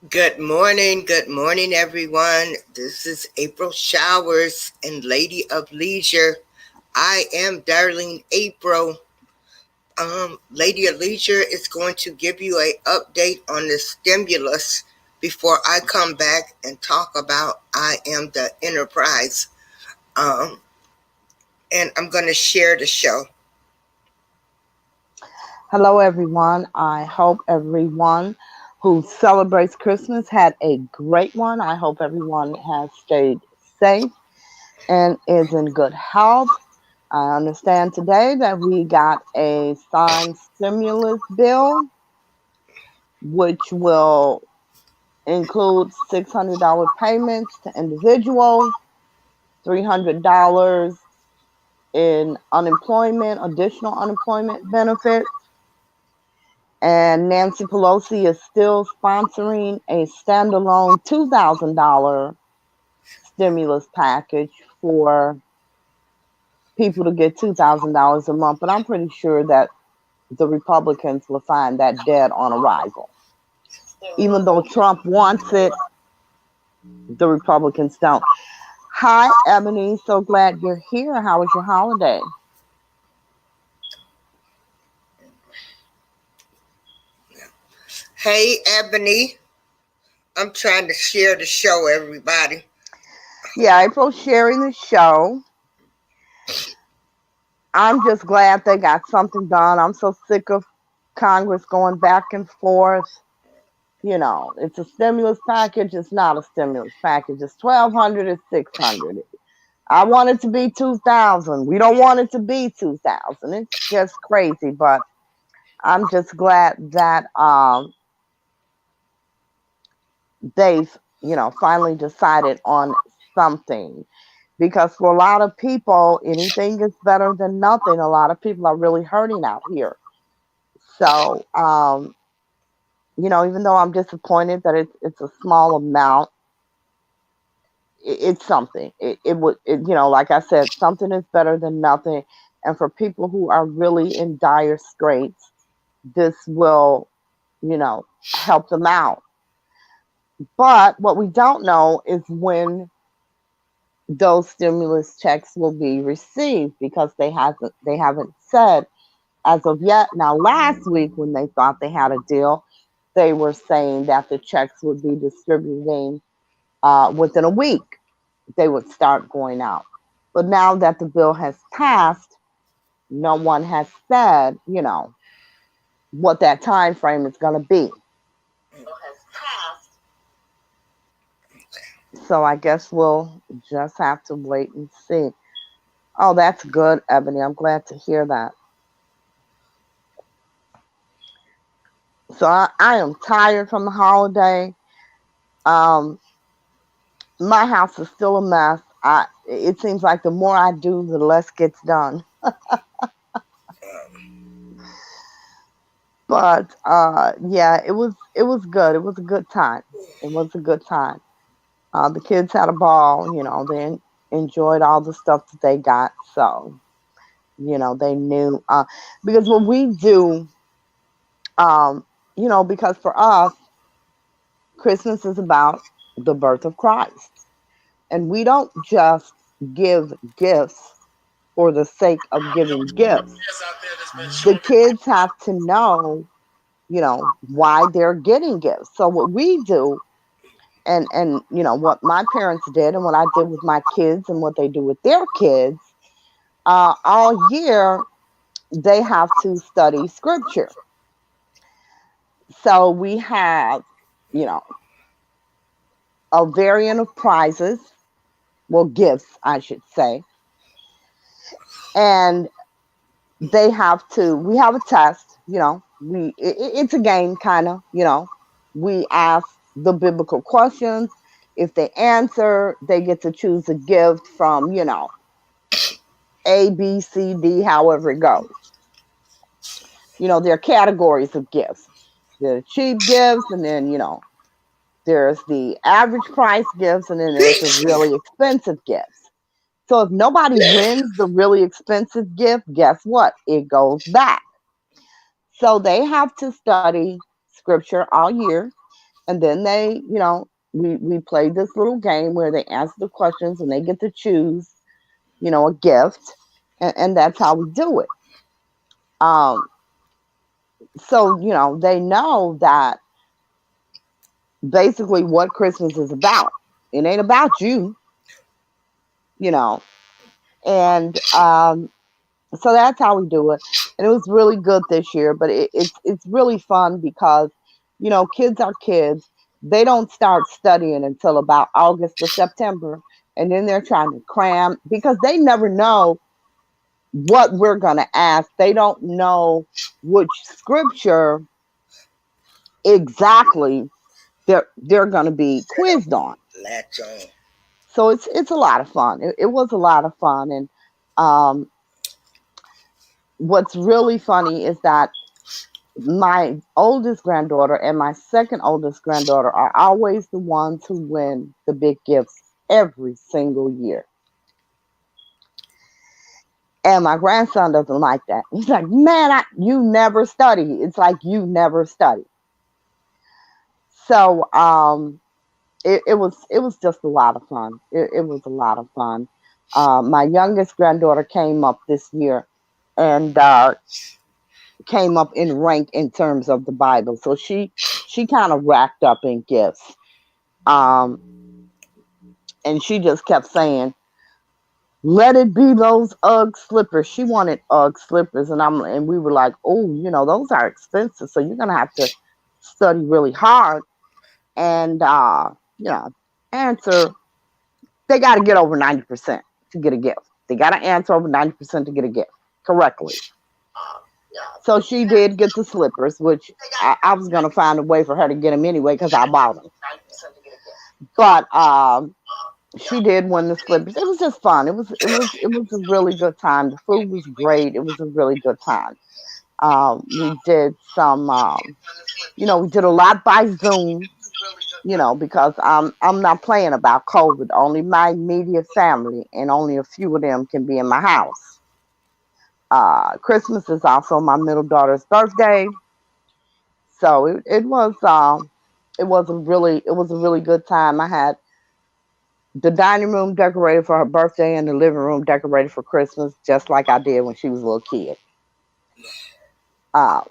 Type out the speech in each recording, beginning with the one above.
Good morning, everyone. This is April Showers and Lady of Leisure. I am Darlene April. Lady of Leisure is going to give you a update on the stimulus before I come back and talk about I am the enterprise. Um, and I'm going to share the show. Hello, everyone. I hope everyone who celebrates Christmas had a great one. I hope everyone has stayed safe and is in good health. I understand today that we got a signed stimulus bill, which will include $600 payments to individuals, $300 in unemployment, additional unemployment benefits. And Nancy Pelosi is still sponsoring a standalone $2,000 stimulus package for people to get $2,000 a month. But I'm pretty sure that the Republicans will find that dead on arrival. Even though Trump wants it, the Republicans don't. Hi, Ebony. So glad you're here. How was your holiday? Hey, Ebony. I'm trying to share the show, everybody. Yeah, April's sharing the show. I'm just glad they got something done. I'm so sick of Congress going back and forth. It's a stimulus package. It's not a stimulus package. It's 1,200. It's 600. I want it to be 2,000. We don't want it to be 2,000. It's just crazy. But I'm just glad that they've finally decided on something. Because for a lot of people, anything is better than nothing. A lot of people are really hurting out here. So, even though I'm disappointed that it's a small amount, it's something. It would, like I said, something is better than nothing. And for people who are really in dire straits, this will, help them out. But what we don't know is when those stimulus checks will be received because they haven't said as of yet. Now, last week when they thought they had a deal, they were saying that the checks would be distributing within a week. They would start going out. But now that the bill has passed, no one has said, what that time frame is going to be. So I guess we'll just have to wait and see. Oh, that's good, Ebony. I'm glad to hear that. So I am tired from the holiday. Um, my house is still a mess. It seems like the more I do, the less gets done. But yeah, it was good. It was a good time. It was a good time. The kids had a ball. They enjoyed all the stuff that they got. So they knew because what we do, um, because for us, Christmas is about the birth of Christ, and we don't just give gifts for the sake of giving gifts. The kids have to know, why they're getting gifts. So what we do, and what my parents did, and what I did with my kids, and what they do with their kids, all year they have to study scripture. So we have, you know, a variant of prizes, well, gifts, I should say, and we have a test. It's a game, kind of. We ask the biblical questions. If they answer, they get to choose a gift from, A, B, C, D, however it goes. There are categories of gifts. There are cheap gifts, and then, there's the average price gifts, and then there's the really expensive gifts. So if nobody wins the really expensive gift, guess what? It goes back. So they have to study scripture all year. And then they, we played this little game where they answer the questions and they get to choose, a gift, and that's how we do it. Um, so they know that basically what Christmas is about. It ain't about you, you know. And so that's how we do it. And it was really good this year, but it's really fun because kids are kids. They don't start studying until about August or September, and then they're trying to cram because they never know what we're going to ask. They don't know which scripture exactly they're going to be They're gonna quizzed on. latch on. So it's a lot of fun. It was a lot of fun, and um, what's really funny is that my oldest granddaughter and my second oldest granddaughter are always the ones who win the big gifts every single year. And my grandson doesn't like that. He's like, man, you never study. It's like you never study. So it was just a lot of fun. It was a lot of fun. My youngest granddaughter came up this year and came up in rank in terms of the Bible. So she kind of racked up in gifts. Um, and she just kept saying, "Let it be those UGG slippers." She wanted UGG slippers, and we were like, "Oh, those are expensive, so you're gonna have to study really hard and answer. They got to get over 90% to get a gift. They got to answer over 90% to get a gift correctly." So she did get the slippers, which I was gonna find a way for her to get them anyway because I bought them. But she did win the slippers. It was just fun. It was a really good time. The food was great. It was a really good time. We did some, we did a lot by Zoom. Because I'm not playing about COVID. Only my immediate family and only a few of them can be in my house. Christmas is also my middle daughter's birthday, so it was a really good time. I had the dining room decorated for her birthday and the living room decorated for Christmas, just like I did when she was a little kid.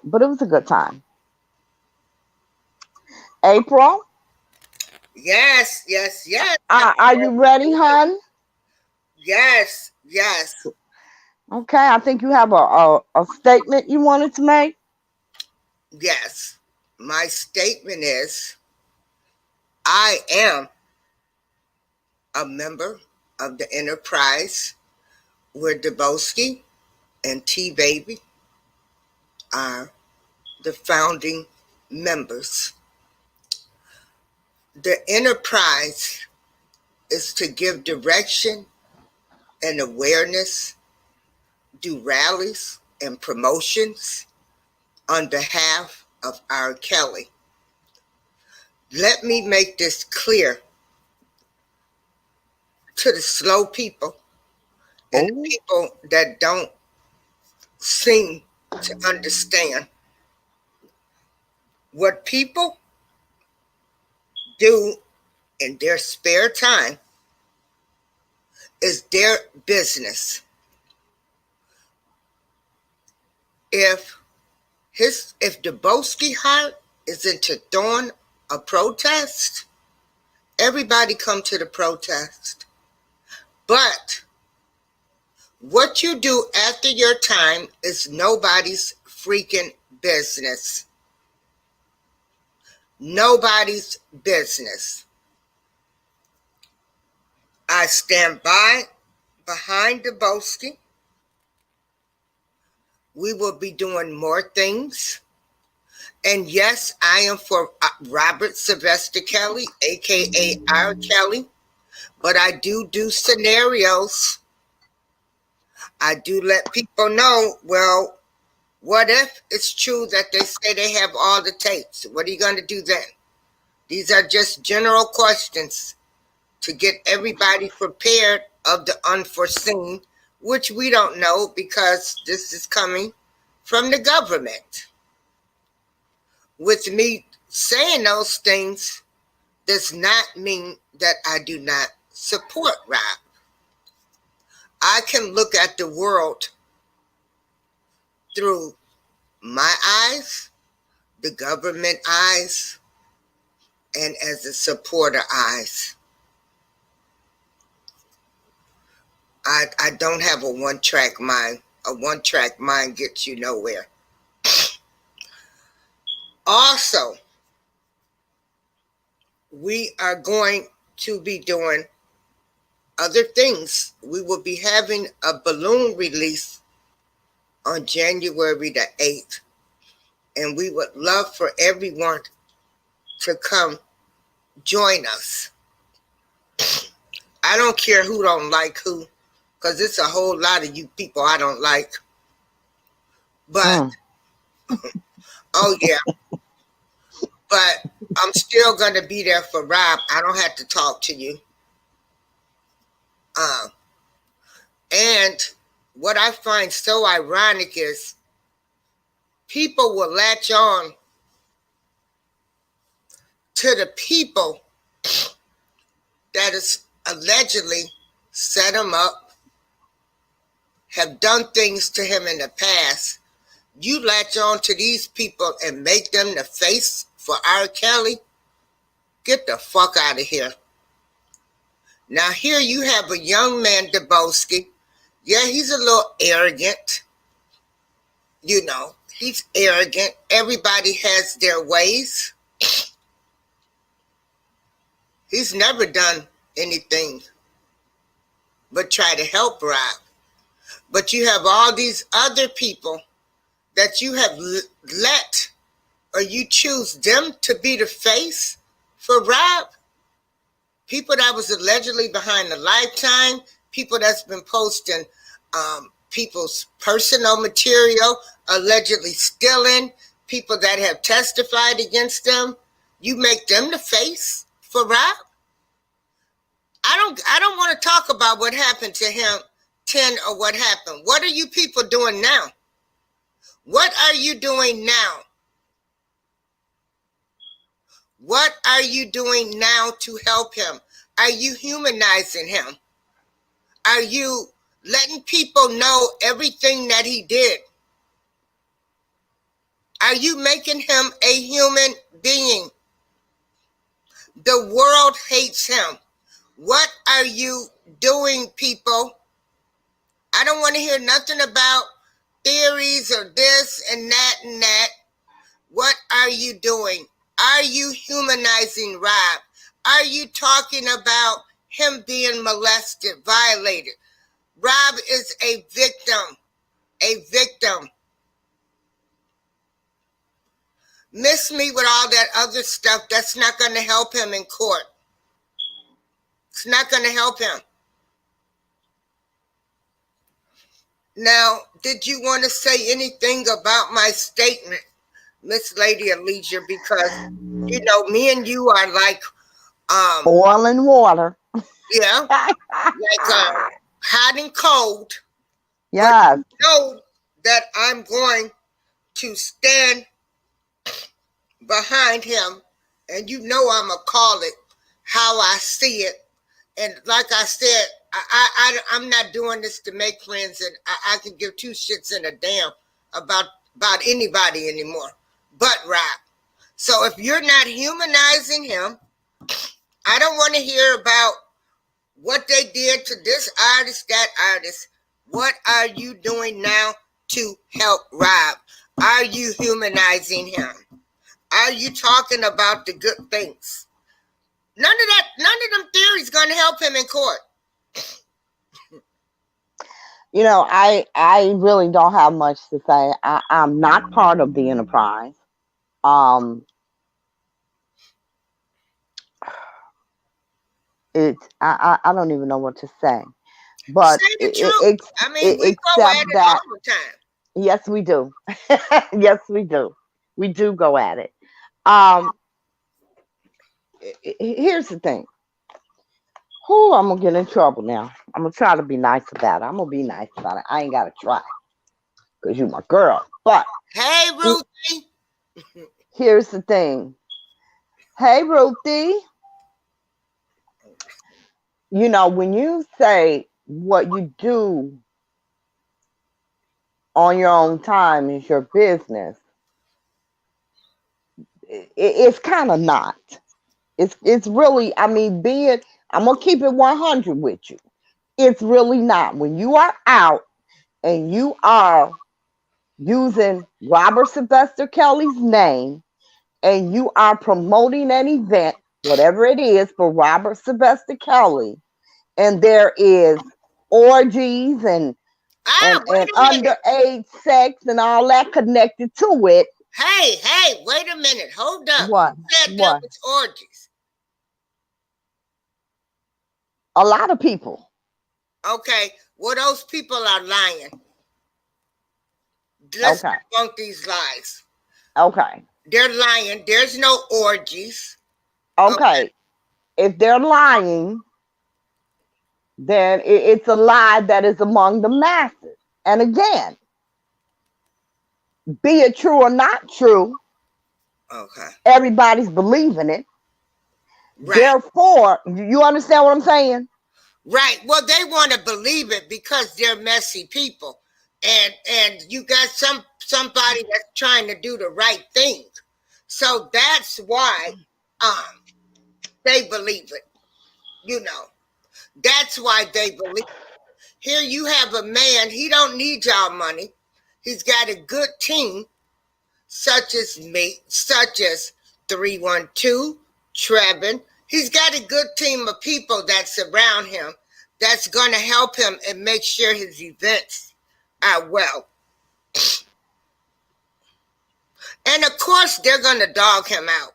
But it was a good time. April, Yes, yes, yes, are you ready, hon? yes, yes, Okay, I think you have a statement you wanted to make. yes. My statement is I am a member of the enterprise where Debowski and T Baby are the founding members. The enterprise is to give direction and awareness, do rallies and promotions on behalf of R. Kelly. Let me make this clear to the slow people and the Oh, people that don't seem to understand. What people do in their spare time is their business. If if Dubowski heart is into throwing a protest, everybody come to the protest. But what you do after your time is nobody's freaking business. Nobody's business. I stand behind Dubowski. We will be doing more things. And yes, I am for Robert Sylvester Kelly, aka R. Kelly, but I do scenarios. I do let people know, well, what if it's true that they say they have all the tapes? What are you going to do then? These are just general questions to get everybody prepared of the unforeseen, which we don't know because this is coming from the government. With me Saying those things does not mean that I do not support Rob. I can look at the world through my eyes, the government eyes, and as a supporter eyes. I don't have a one track mind. A one track mind gets you nowhere. Also, we are going to be doing other things. We will be having a balloon release on January the 8th, and we would love for everyone to come join us. I don't care who don't like who, because it's a whole lot of you people I don't like. But, Mm. oh yeah, but I'm still going to be there for Rob. I don't have to talk to you. Uh, and what I find so ironic is people will latch on to the people that is allegedly set him up, have done things to him in the past. You latch on to these people and make them the face for R. Kelly? Get the fuck out of here. Now here you have a young man, Dubowski. Yeah, he's a little arrogant. You know, he's arrogant. Everybody has their ways. He's never done anything but try to help Rob. But you have all these other people that you have let, or you choose them to be the face for Rob. People that was allegedly behind the Lifetime, people that's been posting people's personal material, allegedly stealing, people that have testified against them. You make them the face for Rob. I don't want to talk about what happened to him 10 or what happened. What are you people doing now? What are you doing now? What are you doing now to help him? Are you humanizing him? Are you letting people know everything that he did? Are you making him a human being? The world hates him. What are you doing, people? I don't want to hear nothing about theories or this and that and that. What are you doing? Are you humanizing Rob? Are you talking about him being molested, violated? Rob is a victim. A victim. Miss me with all that other stuff. That's not going to help him in court. It's not going to help him. Now, did you want to say anything about my statement, Miss Lady of Leisure? Because, you know, me and you are like, Oil and water. yeah, like hot and cold. But Yes. you know that I'm going to stand behind him, and you know I'm going to call it how I see it. And like I said, I'm not doing this to make friends, and I can give two shits and a damn about anybody anymore but Rob. So if you're not humanizing him, I don't want to hear about what they did to this artist, that artist. What are you doing now to help Rob? Are you humanizing him? Are you talking about the good things? None of them theories gonna help him in court. I really don't have much to say. I'm not part of the enterprise. Um, I don't even know what to say, but Say the truth. I mean, we go except at it that, all the time. yes, we do. Yes, we do. We do go at it. Um, Here's the thing. Who I'm gonna get in trouble now. I'm gonna try to be nice about it. I'm gonna be nice about it. I ain't gotta try because you my girl. But Hey, Ruthie. here's the thing. Hey, Ruthie. When you say what you do on your own time is your business, it's kind of not. It's really, I mean, I'm gonna keep it 100 with you. It's really not. When you are out and you are using Robert Sylvester Kelly's name and you are promoting an event, whatever it is, for Robert Sylvester Kelly, and there is orgies and Wait a minute. underage sex and all that connected to it. Hey, wait a minute. Hold up. What? Who said there What? was orgies? A lot of people. Okay, well, those people are lying. Let's Okay. debunk these lies. Okay. They're lying. There's no orgies. Okay. Okay. If they're lying, then it's a lie that is among the masses. And again, be it true or not true, Okay. everybody's believing it. Right. Therefore, you understand what I'm saying? Right. Well, they want to believe it because they're messy people, and you got somebody that's trying to do the right thing. So that's why um they believe it. You know, that's why they believe. Here you have a man. He don't need y'all money. He's got a good team, such as me, such as 312, Trevin. He's got a good team of people that surround him that's going to help him and make sure his events are well. And of course, they're going to dog him out.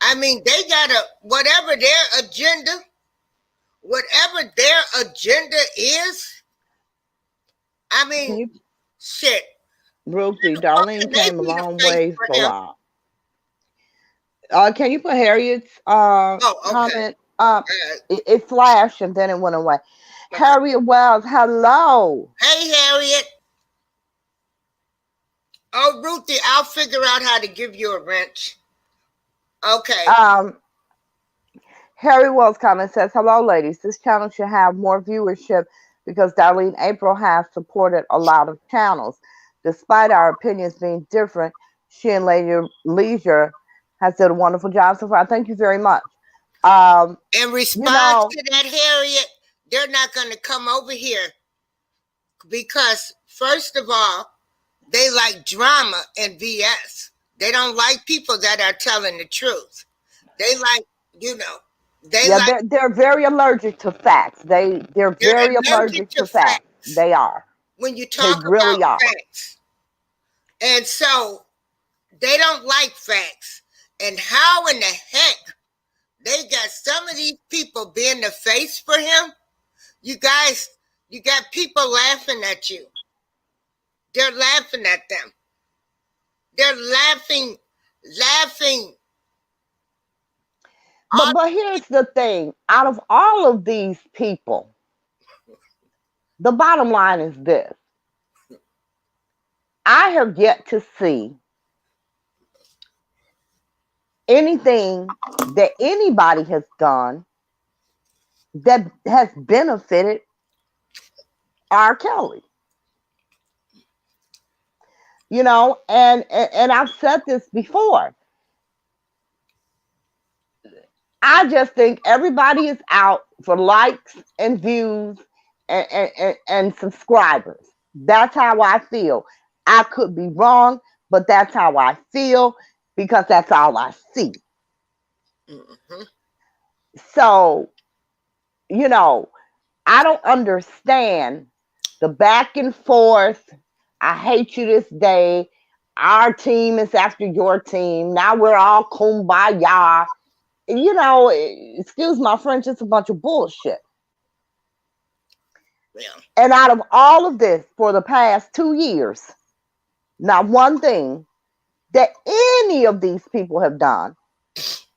I mean, they got to, whatever their agenda is, I Can mean, you, shit. Ruthie, What Darlene can they came a be the long face ways for for him? Rob. Can you put Harriet's Oh, okay. comment up? Uh, It flashed and then it went away. okay. Harriet Wells, hello. Hey, Harriet. Oh, Ruthie, I'll figure out how to give you a wrench. Okay. Um, Harry Wells comment says, hello, ladies. This channel should have more viewership because Darlene April has supported a lot of channels. Despite our opinions being different, she and Lady Leisure has done a wonderful job so far. Thank you very much. Um, In you response know, to that, Harriet, they're not going to come over here because, first of all, they like drama and BS. They don't like people that are telling the truth. They like, you know, they yeah, like, they're very allergic to facts. They're they're very allergic allergic to to facts. facts They are. when you They talk about really are. facts. And so they don't like facts. And how in the heck they got some of these people being the face for him? You guys, you got people laughing at you. They're laughing at them. They're laughing. But All but here's the thing. Out of all of these people, the bottom line is this. I have yet to see anything that anybody has done that has benefited R. Kelly. And I've said this before. I just think everybody is out for likes and views and subscribers. That's how I feel. I could be wrong, but that's how I feel because that's all I see. Mhm. So, you know, I don't understand the back and forth. I hate you this day. Our team is after your team. Now we're all kumbaya. Excuse my French, it's a bunch of bullshit. Yeah. And out of all of this for the past 2 years, not one thing that any of these people have done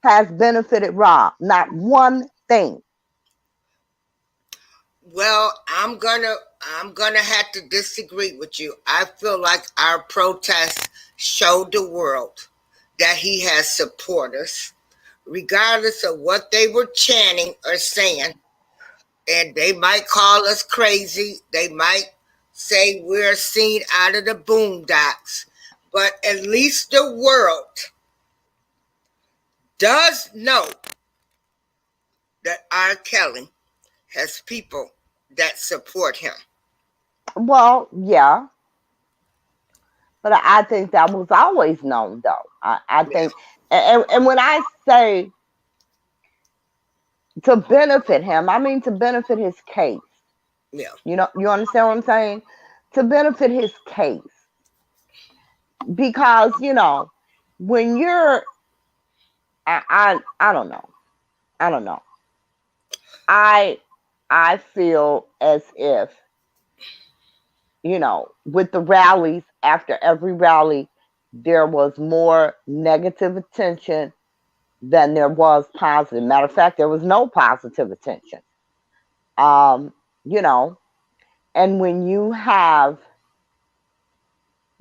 has benefited Rob. Not one thing. Well, I'm gonna have to disagree with you. I feel like our protest showed the world that he has supporters. regardless of what they were chanting or saying. And they might call us crazy. They might say we're seen out of the boondocks. But at least the world does know that R. Kelly has people that support him. Well, yeah, but I think that was always known, though. I Yeah, think, and when I say to benefit him, I mean to benefit his case. yeah, You understand what I'm saying? To benefit his case, because when you're, I don't know, I don't know. I I feel as if with the rallies, after every rally, there was more negative attention than there was positive. Matter of fact, there was no positive attention. Um, you know, and when you have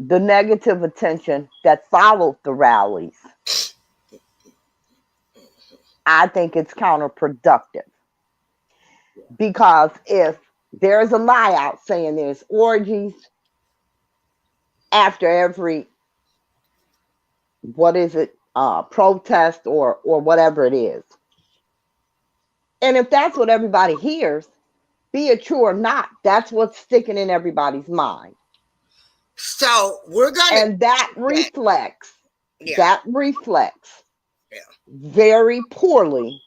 the negative attention that followed the rallies, I think it's counterproductive. Because if there's a lie out saying there's orgies after every, what is it, protest or whatever it is, and if that's what everybody hears, be it true or not, that's what's sticking in everybody's mind. so we're gonna And get that to that. reflects Yeah, that reflects yeah, very poorly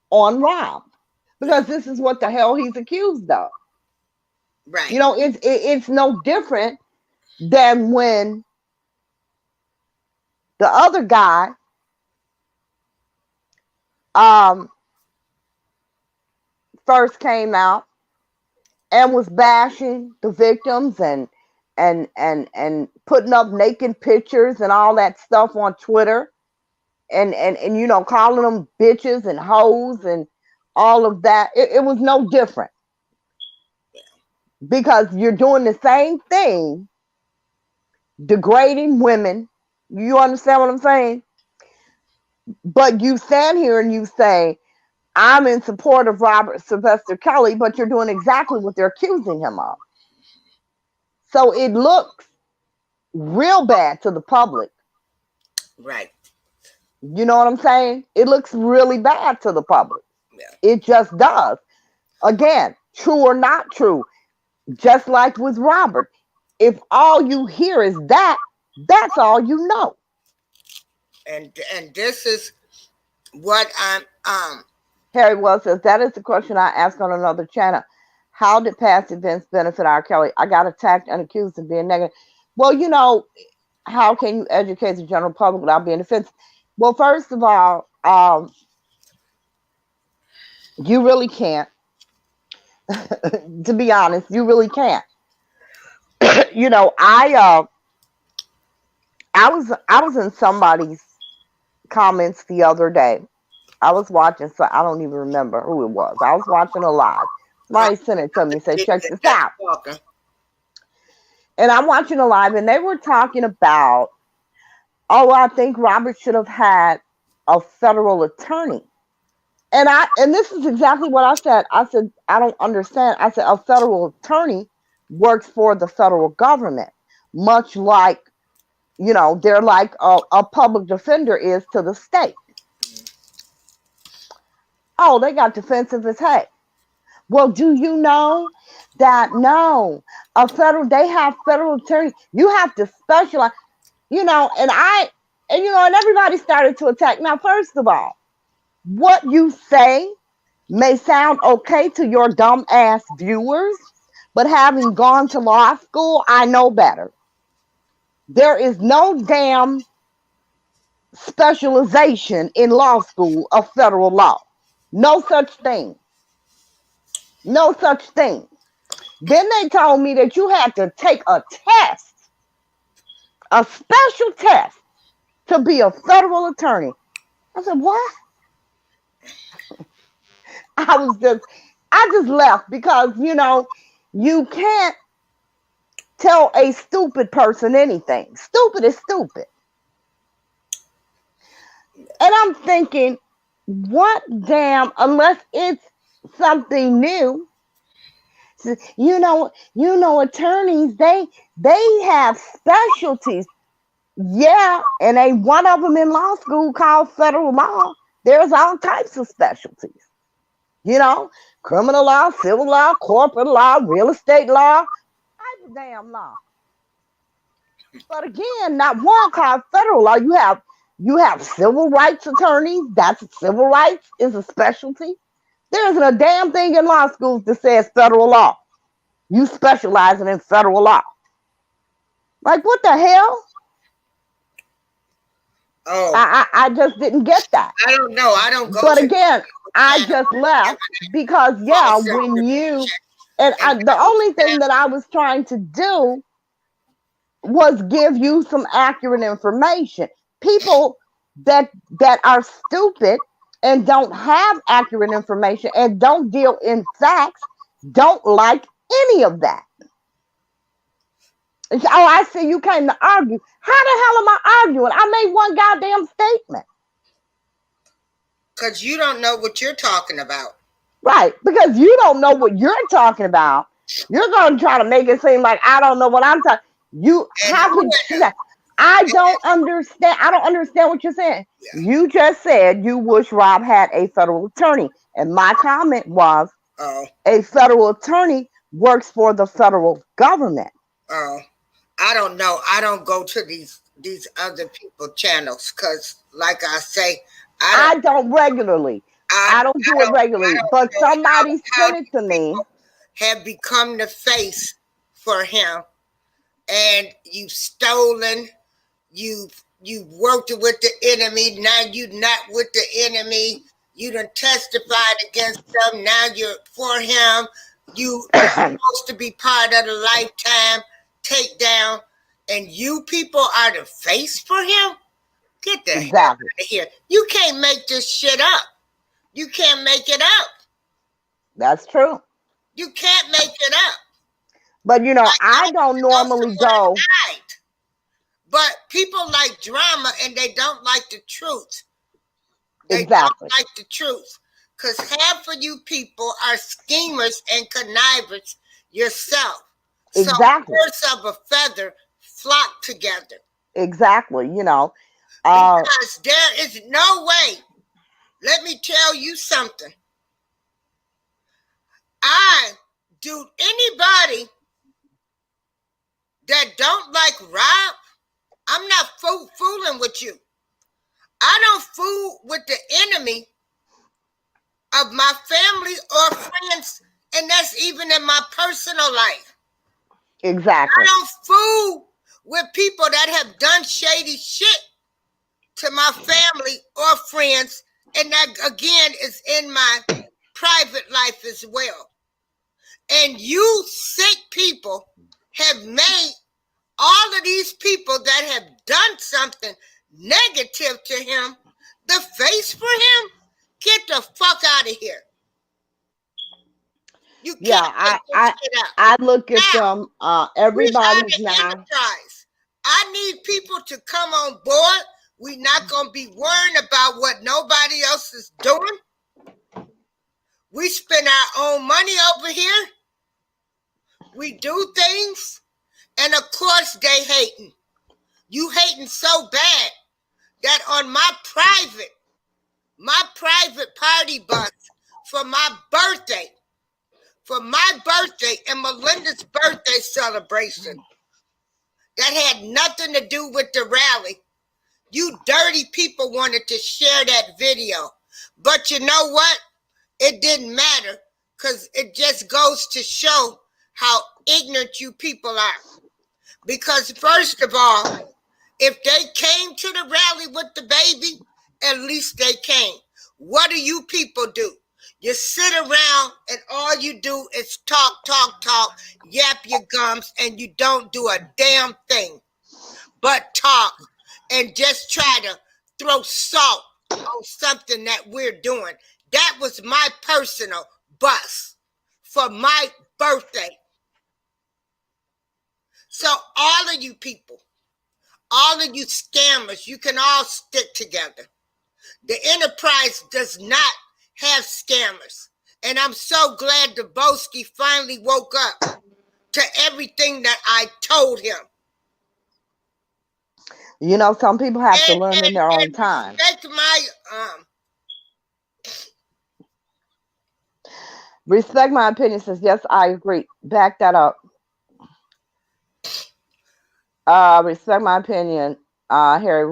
on Rob, yeah. because this is what the hell he's accused of. Right. It's no different than when the other guy um first came out and was bashing the victims and putting up naked pictures and all that stuff on Twitter, and calling them bitches and hoes and all of that. It was no different, because you're doing the same thing, degrading women. You understand what I'm saying? But you stand here and you say, I'm in support of Robert Sylvester Kelly, but you're doing exactly what they're accusing him of. So it looks real bad to the public. Right. You know what I'm saying? It looks really bad to the public. Yeah. It just does. Again, true or not true, just like with Robert, if all you hear is that, that's all you know. And this is what I'm. Harry Wells says, that is the question I asked on another channel. How did past events benefit R. Kelly? I got attacked and accused of being negative. Well, how can you educate the general public without being offensive? Well, first of all, you really can't. To be honest, you really can't. I was in somebody's comments the other day. I was watching, so I don't even remember who it was. I was watching a live. Somebody sent it to me and said, check this That's out. talking. And I'm watching a live, and they were talking about, oh, I think Robert should have had a federal attorney. And this is exactly what I said. I said, I don't understand. I said, a federal attorney works for the federal government, much like, they're like a public defender is to the state. Oh, they got defensive as heck. Well, do you know that no, they have federal attorneys. You have to specialize, and everybody started to attack. Now, first of all, what you say may sound okay to your dumb ass viewers, but having gone to law school, I know better. There is no damn specialization in law school of federal law. No such thing. No such thing. Then they told me that you had to take a test, a special test, to be a federal attorney. I said, what? I just left, because, you can't tell a stupid person anything. Stupid is stupid. And I'm thinking, What damn, unless it's something new. Attorneys, they have specialties. Yeah, and a one of them in law school called federal law. There's all types of specialties. You know, criminal law, civil law, corporate law, real estate law, type of damn law. But again, not one called federal law. You have civil rights attorneys. That's civil rights is a specialty. There isn't a damn thing in law schools that says federal law. You specializing in federal law. Like what the hell? Oh, I just didn't get that. I don't know. I don't go But to again, I channel just left because yeah, false when you information and and the double only thing that I was trying to do was give you some accurate information. People that are stupid and don't have accurate information and don't deal in facts don't like any of that. Oh, I see you came to argue. How the hell am I arguing? I made one goddamn statement. because you don't know what you're talking about. Right, because you don't know what you're talking about. You're going to try to make it seem like I don't know what I'm talking. You, And how could whoever, you say? I don't understand. I don't understand what you're saying. yeah. You just said you wish Rob had a federal attorney, and my comment was Oh, a federal attorney works for the federal government. oh, I don't know. I don't go to these other people channels because, like I say, I don't. I don't regularly. I I don't I do it don't. I regularly, don't but know somebody how sent it these to me. people have become the face for him, and you've stolen. You've worked with the enemy. Now you not with the enemy. You done testified against them. Now you're for him. You supposed to be part of the lifetime takedown, and you people are the face for him. Get the hell Exactly. out of here. You can't make this shit up. You can't make it up. That's true. You can't make it up. But I I used don't to know normally someone that go. died. But people like drama and they don't like the truth. They don't Exactly. like the truth. Because half of you people are schemers and connivers yourself. So Exactly. birds of a feather flock together. Exactly. Uh, Because there is no way. Let me tell you something. I do anybody that don't like Rob, I'm not fooling with you. I don't fool with the enemy of my family or friends, and that's even in my personal life. I exactly. don't fool with people that have done shady shit to my family or friends, and that again is in my private life as well. And you sick people have made all of these people that have done something negative to him the face for him. Get the fuck out of here. You Yeah, can't make this shit up. I look at Now, them. we are Everybody's the now. enterprise. I need people to come on board. We're not going to be worrying about what nobody else is doing. We spend our own money over here. We do things. And of course, they hating. You hating so bad that on my private party bus for my birthday and Melinda's birthday celebration that had nothing to do with the rally. You dirty people wanted to share that video. But you know what? It didn't matter because it just goes to show how ignorant you people are. Because, first of all, if they came to the rally with the baby, at least they came. What do you people do? You sit around and all you do is talk, talk, talk, yap your gums, and you don't do a damn thing but talk and just try to throw salt on something that we're doing. That was my personal bus for my birthday. So, all of you people, all of you scammers, you can all stick together. The enterprise does not have scammers. And I'm so glad Dubowski finally woke up to everything that I told him. You know, some people have to And learn in and, their own and time. respect my Respect my opinion says, yes, I agree. Back that up. Respect my opinion. Harry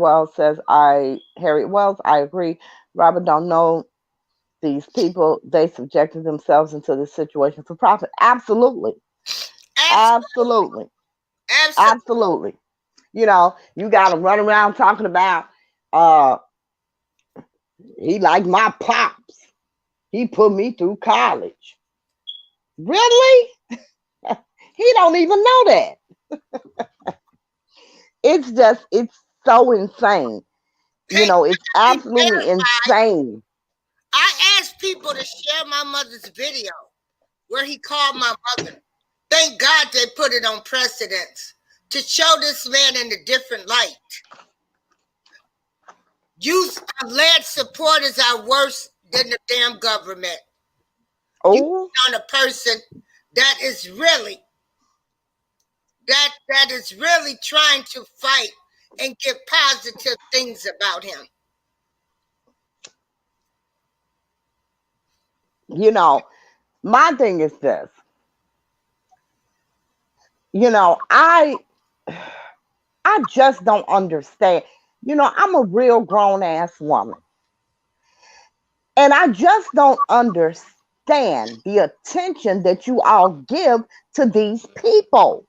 Wells, I agree. Robert don't know these people. They subjected themselves into this situation for profit. Absolutely. absolutely, Absolutely. absolutely. Absolutely. You know, you got to run around talking about, uh, he like my pops. He put me through college. Really? He don't even know that. It's so insane. You Hey, know, it's be absolutely verified. insane. I asked people to share my mother's video where he called my mother. Thank God they put it on precedence to show this man in a different light. Youth alleged supporters are worse than the damn government. You Oh, on a person that is really that is really trying to fight and give positive things about him. you know, my thing is this. You know, I just don't understand. You know, I'm a real grown ass woman. And I just don't understand the attention that you all give to these people.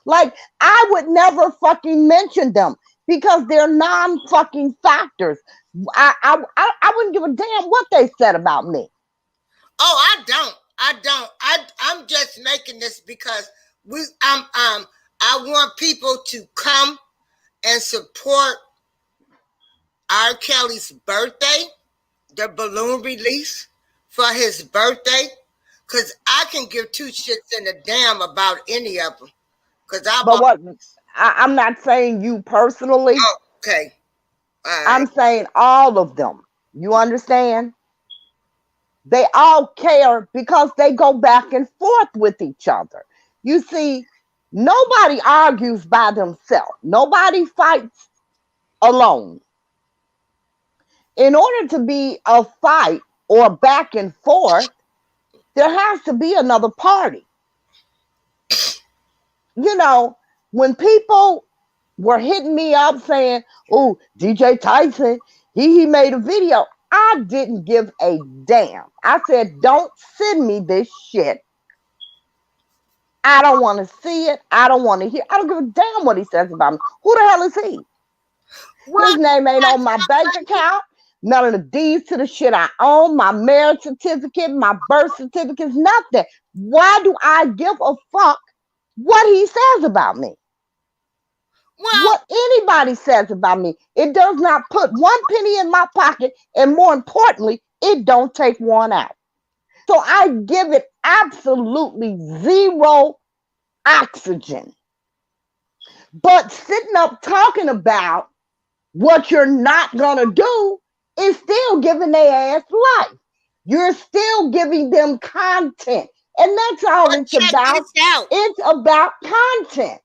Like, I would never fucking mention them because they're non fucking factors. I wouldn't give a damn what they said about me. Oh, I don't. I don't. I'm just making this because I want people to come and support R. Kelly's birthday, the balloon release for his birthday. Cause I can give two shits in a damn about any of them. Cause I But bought. what I'm not saying you personally, Oh, okay, all right. I'm saying all of them. You understand? They all care because they go back and forth with each other. You see, nobody argues by themselves, nobody fights alone. In order to be a fight or back and forth, there has to be another party. You know, when people were hitting me up saying, "Oh, DJ Tyson, he made a video," I didn't give a damn. I said, "Don't send me this shit. I don't want to see it. I don't want to hear. I don't give a damn what he says about me. Who the hell is he? Well, His name ain't on my bank account. None of the deeds to the shit I own, my marriage certificate, my birth certificates, nothing. Why do I give a fuck what he says about me? well, What anybody says about me? It does not put one penny in my pocket, and more importantly, it don't take one out. So I give it absolutely zero oxygen. But sitting up talking about what you're not gonna do is still giving their ass life. You're still giving them content. And that's all but it's check about. this out. It's about content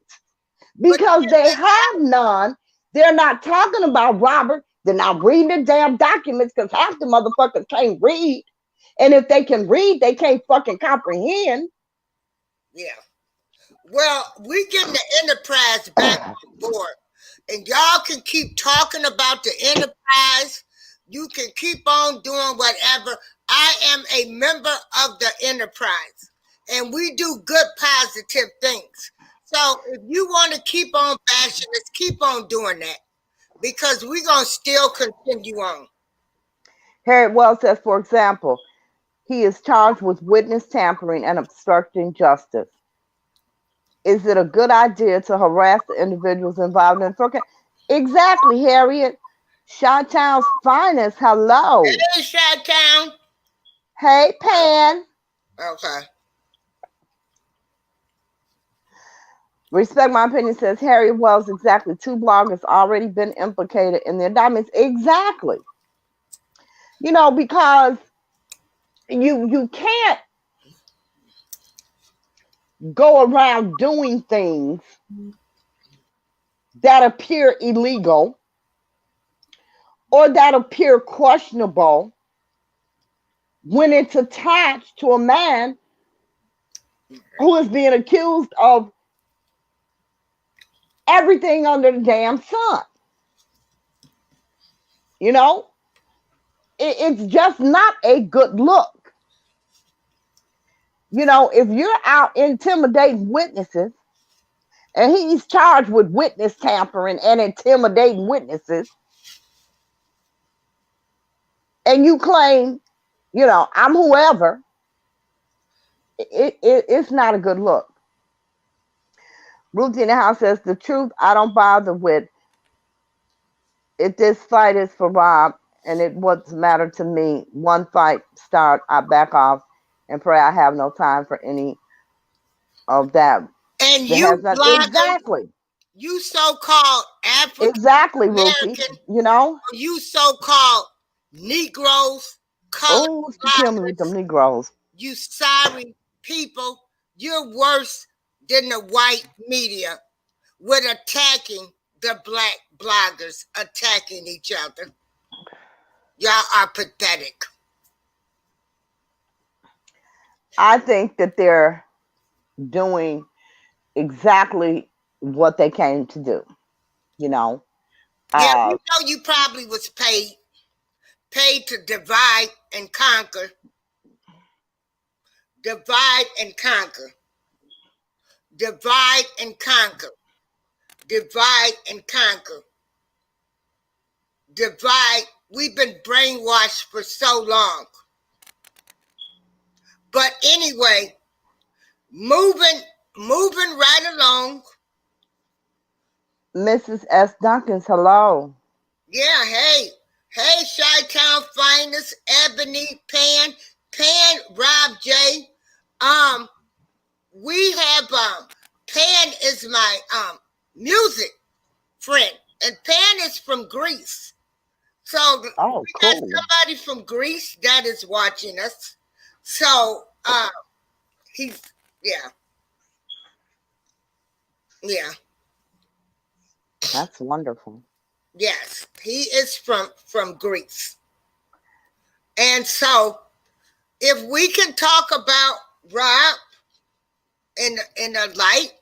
But because check they this have none. They're not talking about Robert. They're not reading the damn documents because half the motherfuckers can't read. And if they can read, they can't fucking comprehend. yeah. Well, we getting the enterprise back on board. And y'all can keep talking about the enterprise. You can keep on doing whatever. I am a member of the enterprise. And we do good positive things. So if you want to keep on bashing us, keep on doing that. Because we're gonna still continue on. Harriet Wells says, for example, he is charged with witness tampering and obstructing justice. Is it a good idea to harass the individuals involved in the program? Exactly, Harriet. Chi-Town's finest. Hello. Hey, Shot Town. Hey, Pan. Okay. Respect my opinion says Harriet Wells. Exactly. Two bloggers already been implicated in the indictments. Exactly. because you can't go around doing things that appear illegal or that appear questionable when it's attached to a man who is being accused of everything under the damn sun. You know, it's just not a good look. If you're out intimidating witnesses and he's charged with witness tampering and intimidating witnesses, and you claim, I'm whoever, it's not a good look. Ruthie in the house says, the truth I don't bother with. If this fight is for Rob and it what's matter to me, one fight start, I back off and pray I have no time for any of that. And That you has not blogger, exactly. you so-called African Exactly, Ruthie. American, You know? or you so-called Negroes, colored Oh, she killed me with them bloggers, Negroes. you sorry people, you're worse than the white media with attacking the black bloggers, attacking each other. Y'all are pathetic. I think that they're doing exactly what they came to do. You know? Yeah, we Uh know you probably was paid to divide and conquer, divide and conquer, divide and conquer, divide and conquer, divide. We've been brainwashed for so long. But anyway, moving moving right along. Mrs. S. Dunkins, hello. Yeah, hey, Chi-Town Finest, Ebony, Pan, Rob J. Um, we have Pan is my music friend, and Pan is from Greece. So Oh, we got cool. somebody from Greece that is watching us. So he's yeah, yeah, That's wonderful. yes, he is from Greece. And so if we can talk about Rob in a light,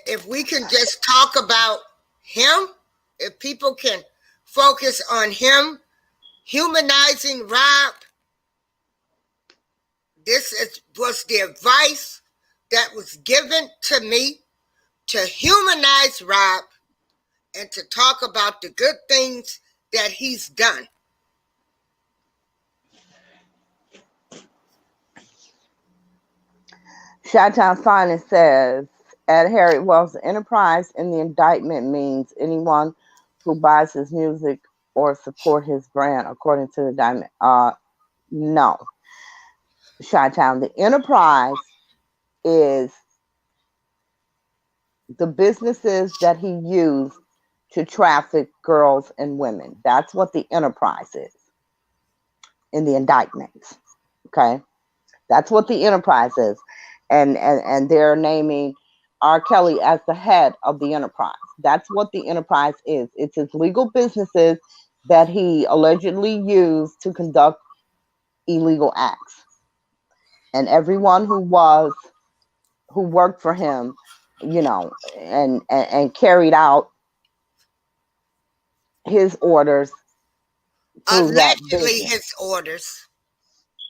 if we can just talk about him, if people can focus on him, humanizing Rob, was the advice that was given to me to humanize Rob and to talk about the good things that he's done. Chi-Town Finest says, at Harry Wells, enterprise in the indictment means anyone who buys his music or support his brand, according to the indictment. No, Chi-Town. The enterprise is the businesses that he used to traffic girls and women. That's what the enterprise is in the indictments. Okay, that's what the enterprise is, and they're naming R. Kelly as the head of the enterprise. That's what the enterprise is. It's his legal businesses that he allegedly used to conduct illegal acts, and everyone who worked for him, and carried out his orders through that Allegedly business. his orders,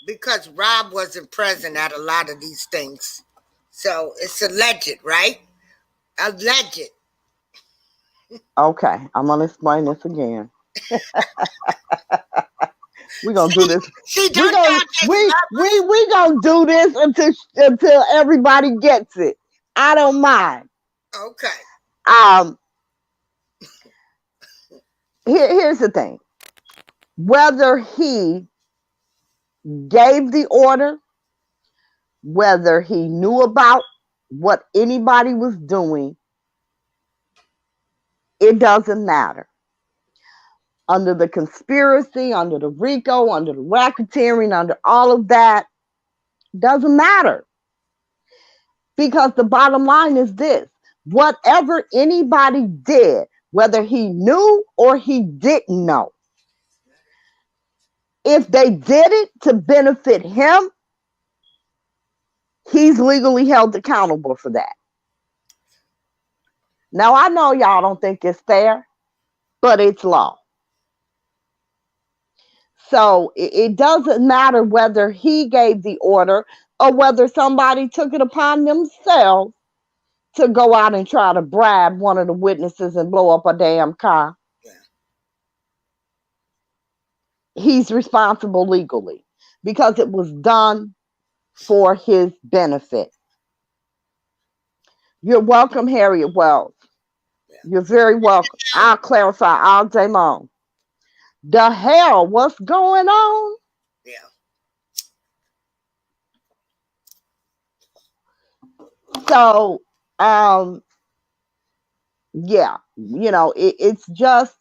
because Rob wasn't present at a lot of these things. So it's alleged, right? Alleged. Okay, I'm gonna explain this again. We're gonna do See, this. see, We don't gonna y'all just love us? we gonna do this until everybody gets it. I don't mind. Okay. Um, here's the thing: whether he gave the order, whether he knew about what anybody was doing, it doesn't matter. under the conspiracy, under the RICO, under the racketeering, under all of that. Doesn't matter. Because the bottom line is this: whatever anybody did, whether he knew or he didn't know, if they did it to benefit him, he's legally held accountable for that. Now, I know y'all don't think it's fair, but it's law. So it doesn't matter whether he gave the order or whether somebody took it upon themselves to go out and try to bribe one of the witnesses and blow up a damn car. Yeah. He's responsible legally because it was done for his benefit. You're welcome, Harriet Wells. Yeah. You're very welcome. I'll clarify all day long. The hell, what's going on? Yeah. So, yeah, it's just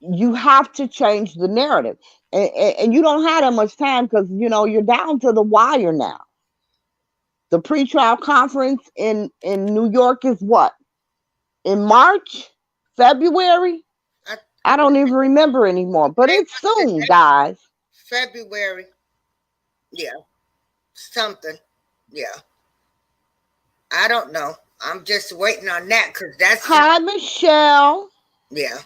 you have to change the narrative, and you don't have that much time because you're down to the wire now. The pretrial conference in New York is what, in March, February? I don't even remember anymore, but Today it's was the soon, day, guys. February. Yeah. Something. Yeah. I don't know. I'm just waiting on that because that's just, Hi, Michelle. yeah.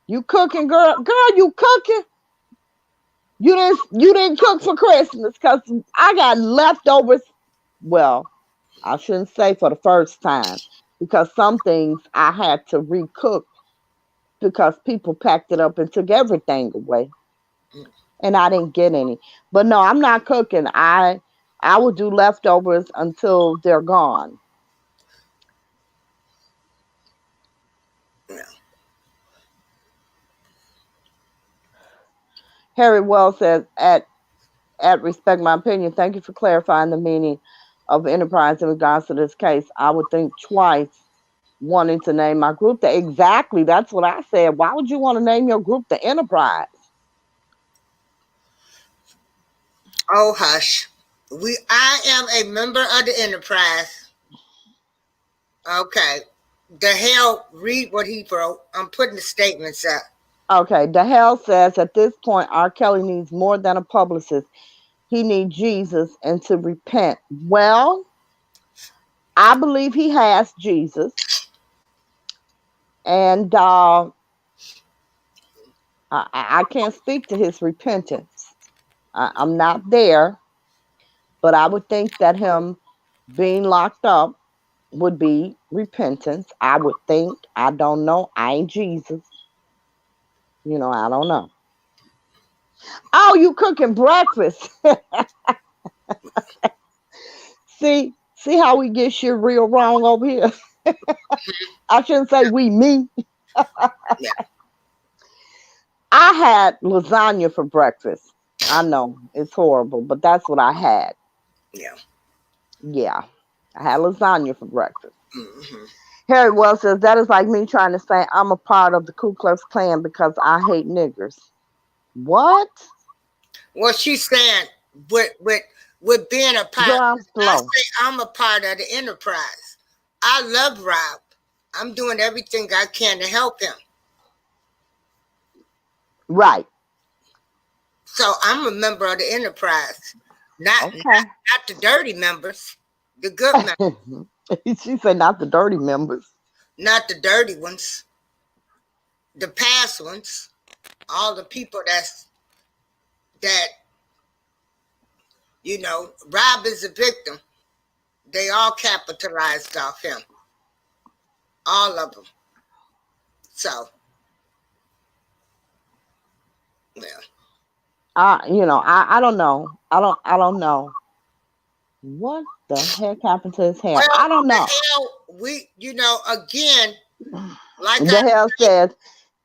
You cooking, girl? Girl, you cooking? You didn't cook for Christmas because I got leftovers. Well, I shouldn't say for the first time because some things I had to recook because people packed it up and took everything away, Mm, and I didn't get any. But no, I'm not cooking. I will do leftovers until they're gone. yeah. Harry Wells says, at respect my opinion, thank you for clarifying the meaning of enterprise in regards to this case. I would think twice wanting to name my group the exactly. That's what I said. Why would you want to name your group the enterprise? Oh, hush. I am a member of the enterprise. Okay. The hell, read what he wrote. I'm putting the statements up. Okay, DeHale says at this point, R. Kelly needs more than a publicist. He needs Jesus and to repent. Well, I believe he has Jesus, and I can't speak to his repentance. I'm not there, but I would think that him being locked up would be repentance. I would think. I don't know. I ain't Jesus. I don't know. Oh, you cooking breakfast. See how we get shit real wrong over here. I shouldn't say we, me. Yeah. I had lasagna for breakfast. I know it's horrible, but that's what I had. Yeah. Yeah, I had lasagna for breakfast. Hmm. Harry Wells says that is like me trying to say I'm a part of the Ku Klux Klan because I hate niggers. What? Well, she's saying with being a part, Girl, I'm I slow. say I'm a part of the enterprise. I love Rob. I'm doing everything I can to help him. Right. So I'm a member of the enterprise, not not, Okay. not the dirty members, the good members, She said not the dirty members. not the dirty ones, the past ones. All the people that Rob is a victim. They all capitalized off him, all of them. So yeah. I don't know. I don't know. What the heck happened to his hair? Well, I don't the know. hell, again, like I The hell says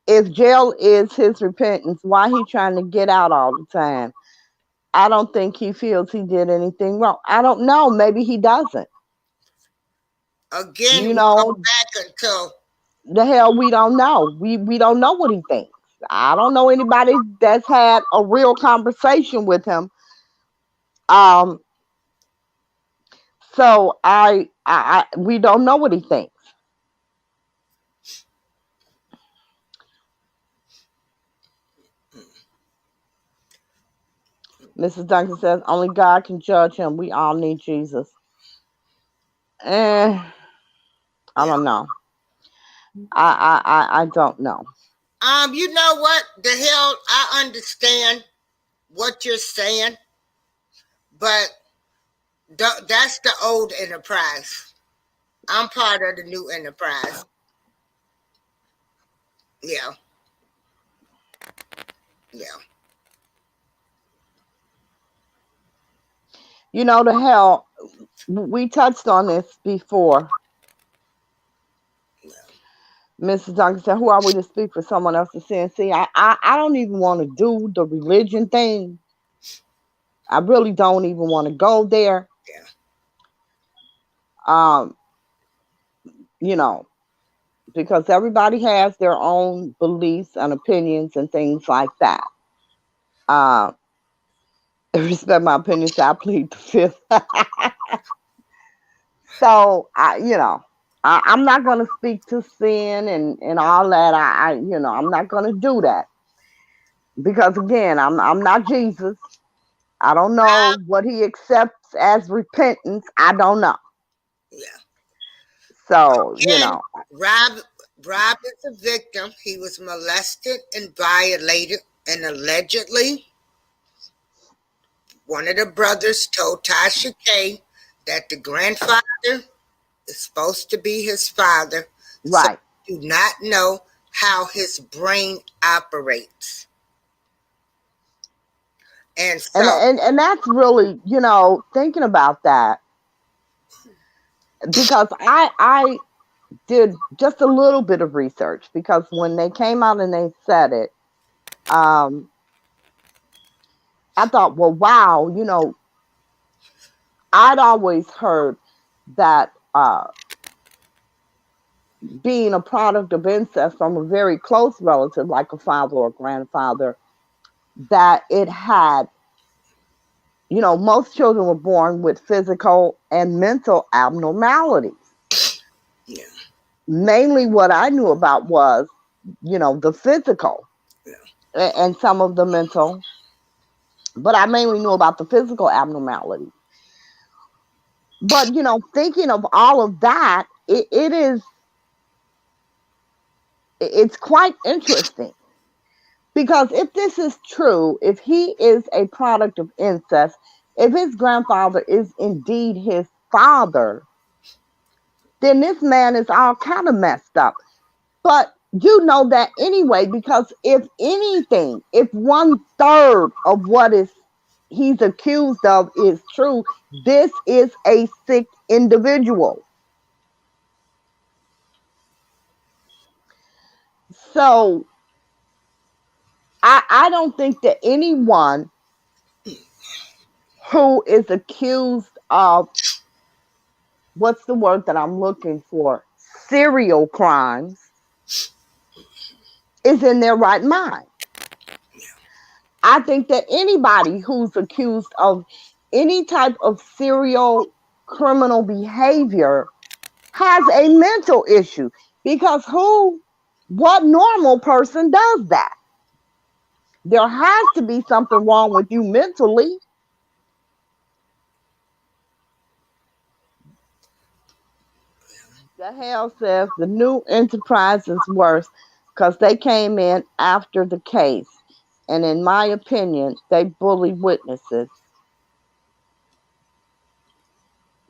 if jail is his repentance, why he trying to get out all the time? I don't think he feels he did anything wrong. I don't know. Maybe he doesn't. again, You we go know, back until The hell, we don't know. We don't know what he thinks. I don't know anybody that's had a real conversation with him. Um, so we don't know what he thinks. Mrs. Duncan says only God can judge him. We all need Jesus. Eh, I Yeah. don't know. I don't know. You know what? The hell, I understand what you're saying, but that's the old enterprise. I'm part of the new enterprise. Yeah, yeah, You know the hell. We touched on this before. Mrs. Duncan said, "Who are we to speak for someone else's sin?" See, I don't even want to do the religion thing. I really don't even want to go there. yeah, Um, you know, because everybody has their own beliefs and opinions and things like that. Um, respect my opinion, so I plead the fifth. So I'm not gonna speak to sin and all that. I'm not gonna do that because again, I'm not Jesus. I don't know what he accepts as repentance. I don't know. yeah. So Again, Rob, Rob is a victim. He was molested and violated, and allegedly, one of the brothers told Tasha K that the grandfather is supposed to be his father, so right. do not know how his brain operates. And so, And that's really, thinking about that because I did just a little bit of research because when they came out and they said it, um, I thought, well, wow, I'd always heard that being a product of incest from a very close relative, like a father or grandfather, that it had, most children were born with physical and mental abnormalities. yeah, Mainly what I knew about was, the physical yeah, and some of the mental, but I mainly knew about the physical abnormalities. But, thinking of all of that, it's quite interesting because if this is true, if he is a product of incest, if his grandfather is indeed his father, then this man is all kind of messed up. But you know that anyway, because if anything, if 1/3 of what is he's accused of is true, this is a sick individual. So I don't think that anyone who is accused of what's the word that I'm looking for? Serial crimes is in their right mind. I think that anybody who's accused of any type of serial criminal behavior has a mental issue because what normal person does that? There has to be something wrong with you mentally. The hell says the new enterprise is worse because they came in after the case. And in my opinion, they bully witnesses.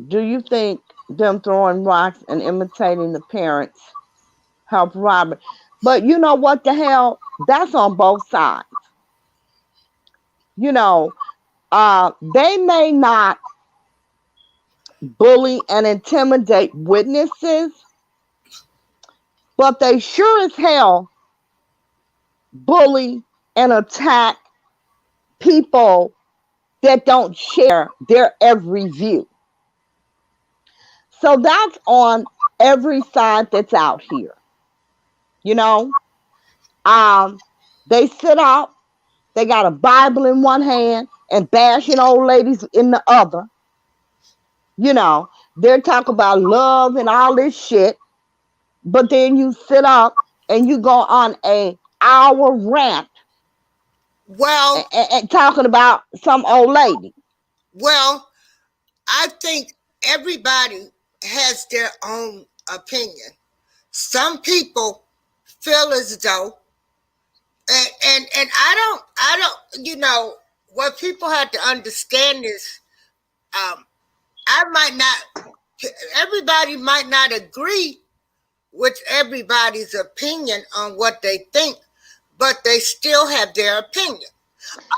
Do you think them throwing rocks and imitating the parents help Robert? But you know what the hell? That's on both sides. You know, they may not bully and intimidate witnesses, but they sure as hell bully and attack people that don't share their every view. So that's on every side that's out here. You know, um, they sit up, they got a Bible in one hand and bashing old ladies in the other. You know, they're talking about love and all this shit, but then you sit up and you go on a hour rant Well, and talking about some old lady. well, I think everybody has their own opinion. Some people feel as though, and I don't, what people have to understand is, um, I might not, everybody might not agree with everybody's opinion on what they think, but they still have their opinion.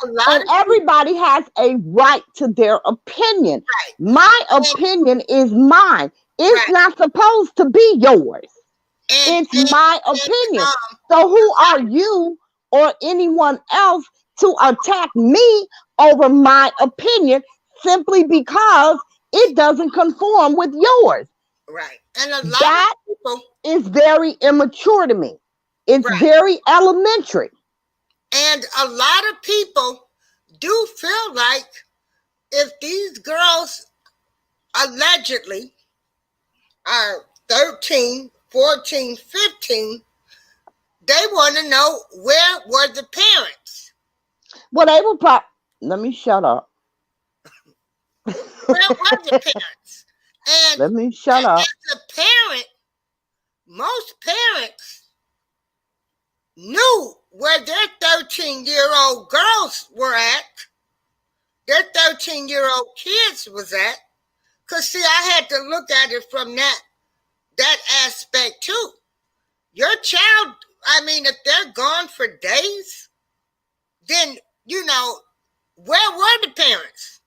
A lot And of people, everybody has a right to their opinion. right, My and opinion is mine. It's right, not supposed to be yours. and It's and my and opinion. So a who are lot of, you or anyone else to attack me over my opinion simply because it doesn't conform with yours? right, and a lot of That people, is very immature to me. It's right, very elementary. and a lot of people do feel like if these girls allegedly are 13, 14, 15, they want to know where were the parents? Well, they will probably, let me shut up. Where were the parents? And Let me shut up. as a parent, most parents knew where their 13-year-old girls were at, their 13-year-old kids was at. Because, see, I had to look at it from that aspect too. Your child, I mean, if they're gone for days, then, where were the parents?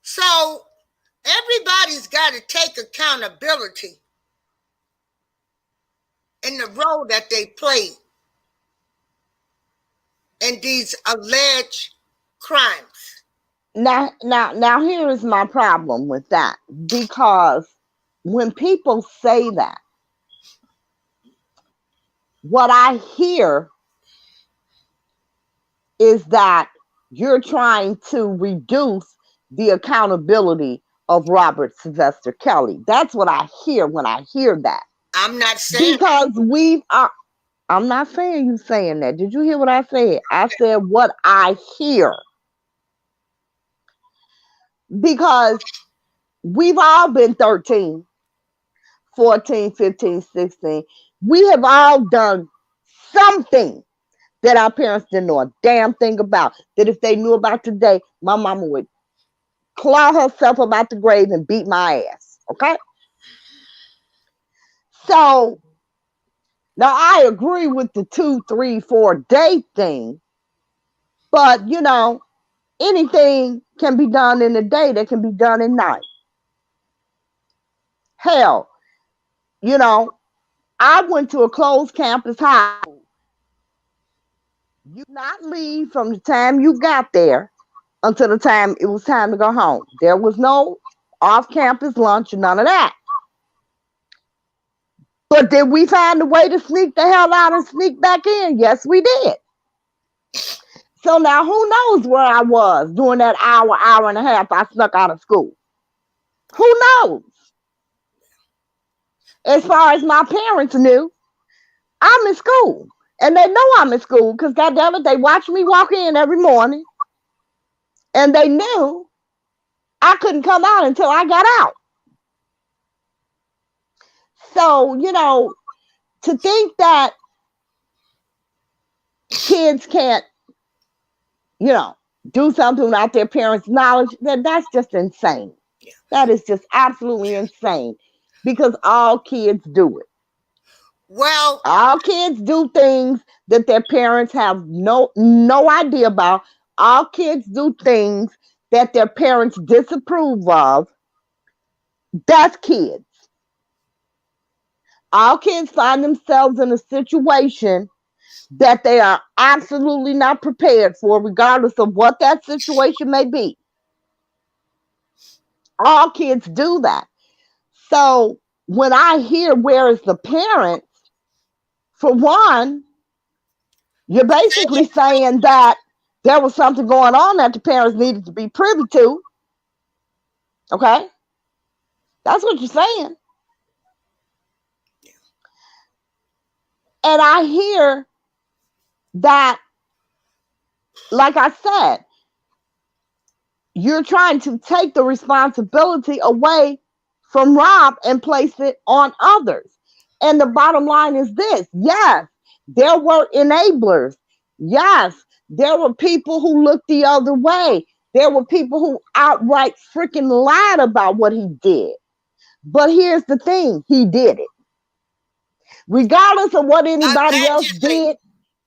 So everybody's got to take accountability in the role that they play in these alleged crimes. Now, here is my problem with that. Because when people say that, what I hear is that you're trying to reduce the accountability of Robert Sylvester Kelly. That's what I hear when I hear that. I'm not saying that. Because I'm not saying you saying that. Did you hear what I said? I said what I hear. Because we've all been 13, 14, 15, 16. We have all done something that our parents didn't know a damn thing about. That if they knew about today, my mama would claw herself about the grave and beat my ass. Okay? So now I agree with the 2, 3, 4 day thing, but anything can be done in a day that can be done in night. Hell, you know, I went to a closed campus high school. You not leave from the time you got there until the time it was time to go home. There was no off campus lunch or none of that. But did we find a way to sneak the hell out and sneak back in? Yes, we did. So now who knows where I was during that hour and a half I snuck out of school? Who knows? As far as my parents knew, I'm in school. And they know I'm in school because goddamn it, they watch me walk in every morning and they knew I couldn't come out until I got out. So, to think that kids can't, you know, do something without their parents' knowledge, that's just insane. Yeah. That is just absolutely insane because all kids do it. Well, All kids do things that their parents have no idea about. All kids do things that their parents disapprove of. That's kids. All kids find themselves in a situation that they are absolutely not prepared for, regardless of what that situation may be. All kids do that. So when I hear where is the parents, for one, you're basically saying that there was something going on that the parents needed to be privy to. Okay? That's what you're saying. And I hear that, like I said, you're trying to take the responsibility away from Rob and place it on others. And the bottom line is this: yes, there were enablers. Yes, there were people who looked the other way. There were people who outright freaking lied about what he did. But here's the thing: he did it. Regardless of what anybody else Allegedly. did,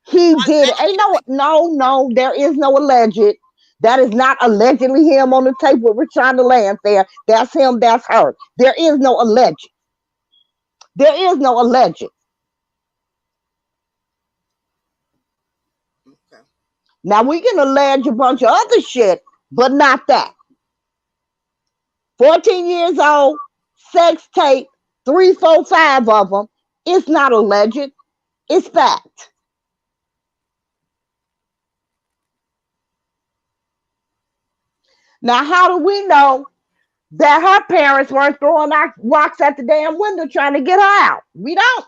he did it. Ain't Allegedly. no, there is no alleged. That is not allegedly him on the tape with Richard Lance there. That's him, that's her. There is no alleged. There is no alleged. Okay. Now we can allege a bunch of other shit, but not that. 14 years old, sex tape, three, four, five of them. It's not alleged. It's fact. Now, how do we know that her parents weren't throwing rocks at the damn window trying to get her out? We don't.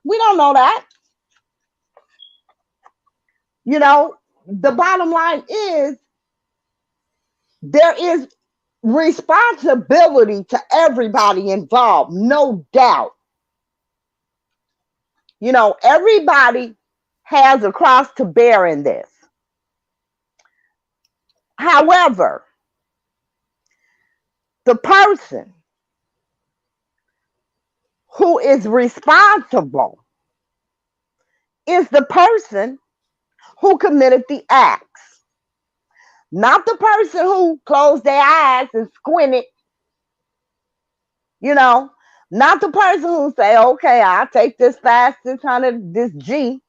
We don't know that. You know, the bottom line is there is responsibility to everybody involved, no doubt. You know, everybody has a cross to bear in this. However, the person who is responsible is the person who committed the acts, not the person who closed their eyes and squinted, you know, not the person who say, okay, I'll take this 600, this G,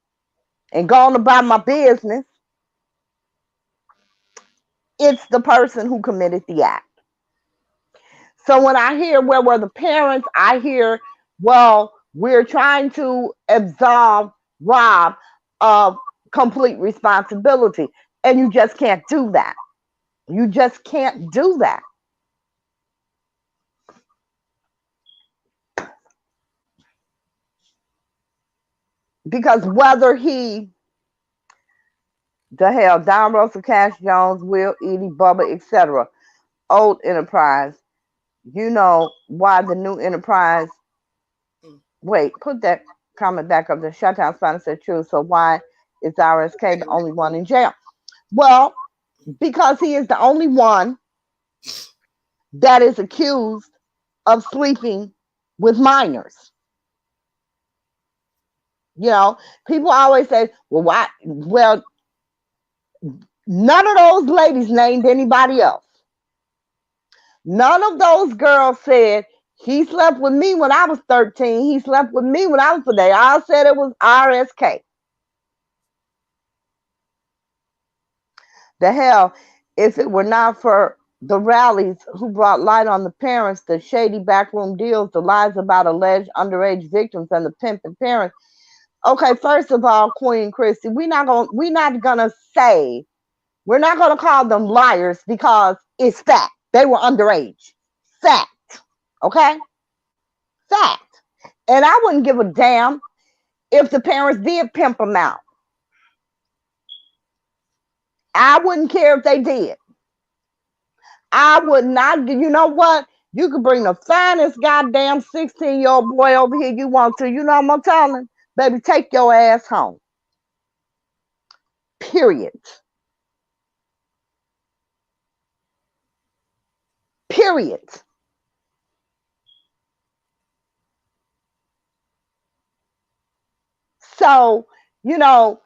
and go on about my business. It's the person who committed the act. So when I hear where were the parents, I hear, well, we're trying to absolve Rob of complete responsibility. And you just can't do that. You just can't do that. Because whether he, the hell, Don Russell, Cash Jones, Will, Edie, Bubba, etc., old Enterprise, you know why the new Enterprise, Mm. wait, put that comment back up. The Shutdown Spiner said true. So why is RSK the only one in jail? Well, because he is the only one that is accused of sleeping with minors. You know, people always say, well, why? Well, none of those ladies named anybody else. None of those girls said, he slept with me when I was 13. He slept with me when I was, they all said it was RSK. The hell, if it were not for the rallies who brought light on the parents, the shady backroom deals, the lies about alleged underage victims, and the pimping parents. Okay, first of all, Queen Christy, we're not gonna call them liars because it's fact. They were underage. Fact. Okay? Fact. And I wouldn't give a damn if the parents did pimp them out. I wouldn't care if they did. I would not. You know what? You could bring the finest goddamn 16-year-old boy over here you want to. You know what I'm telling? Baby, take your ass home. Period. Period. So, you know,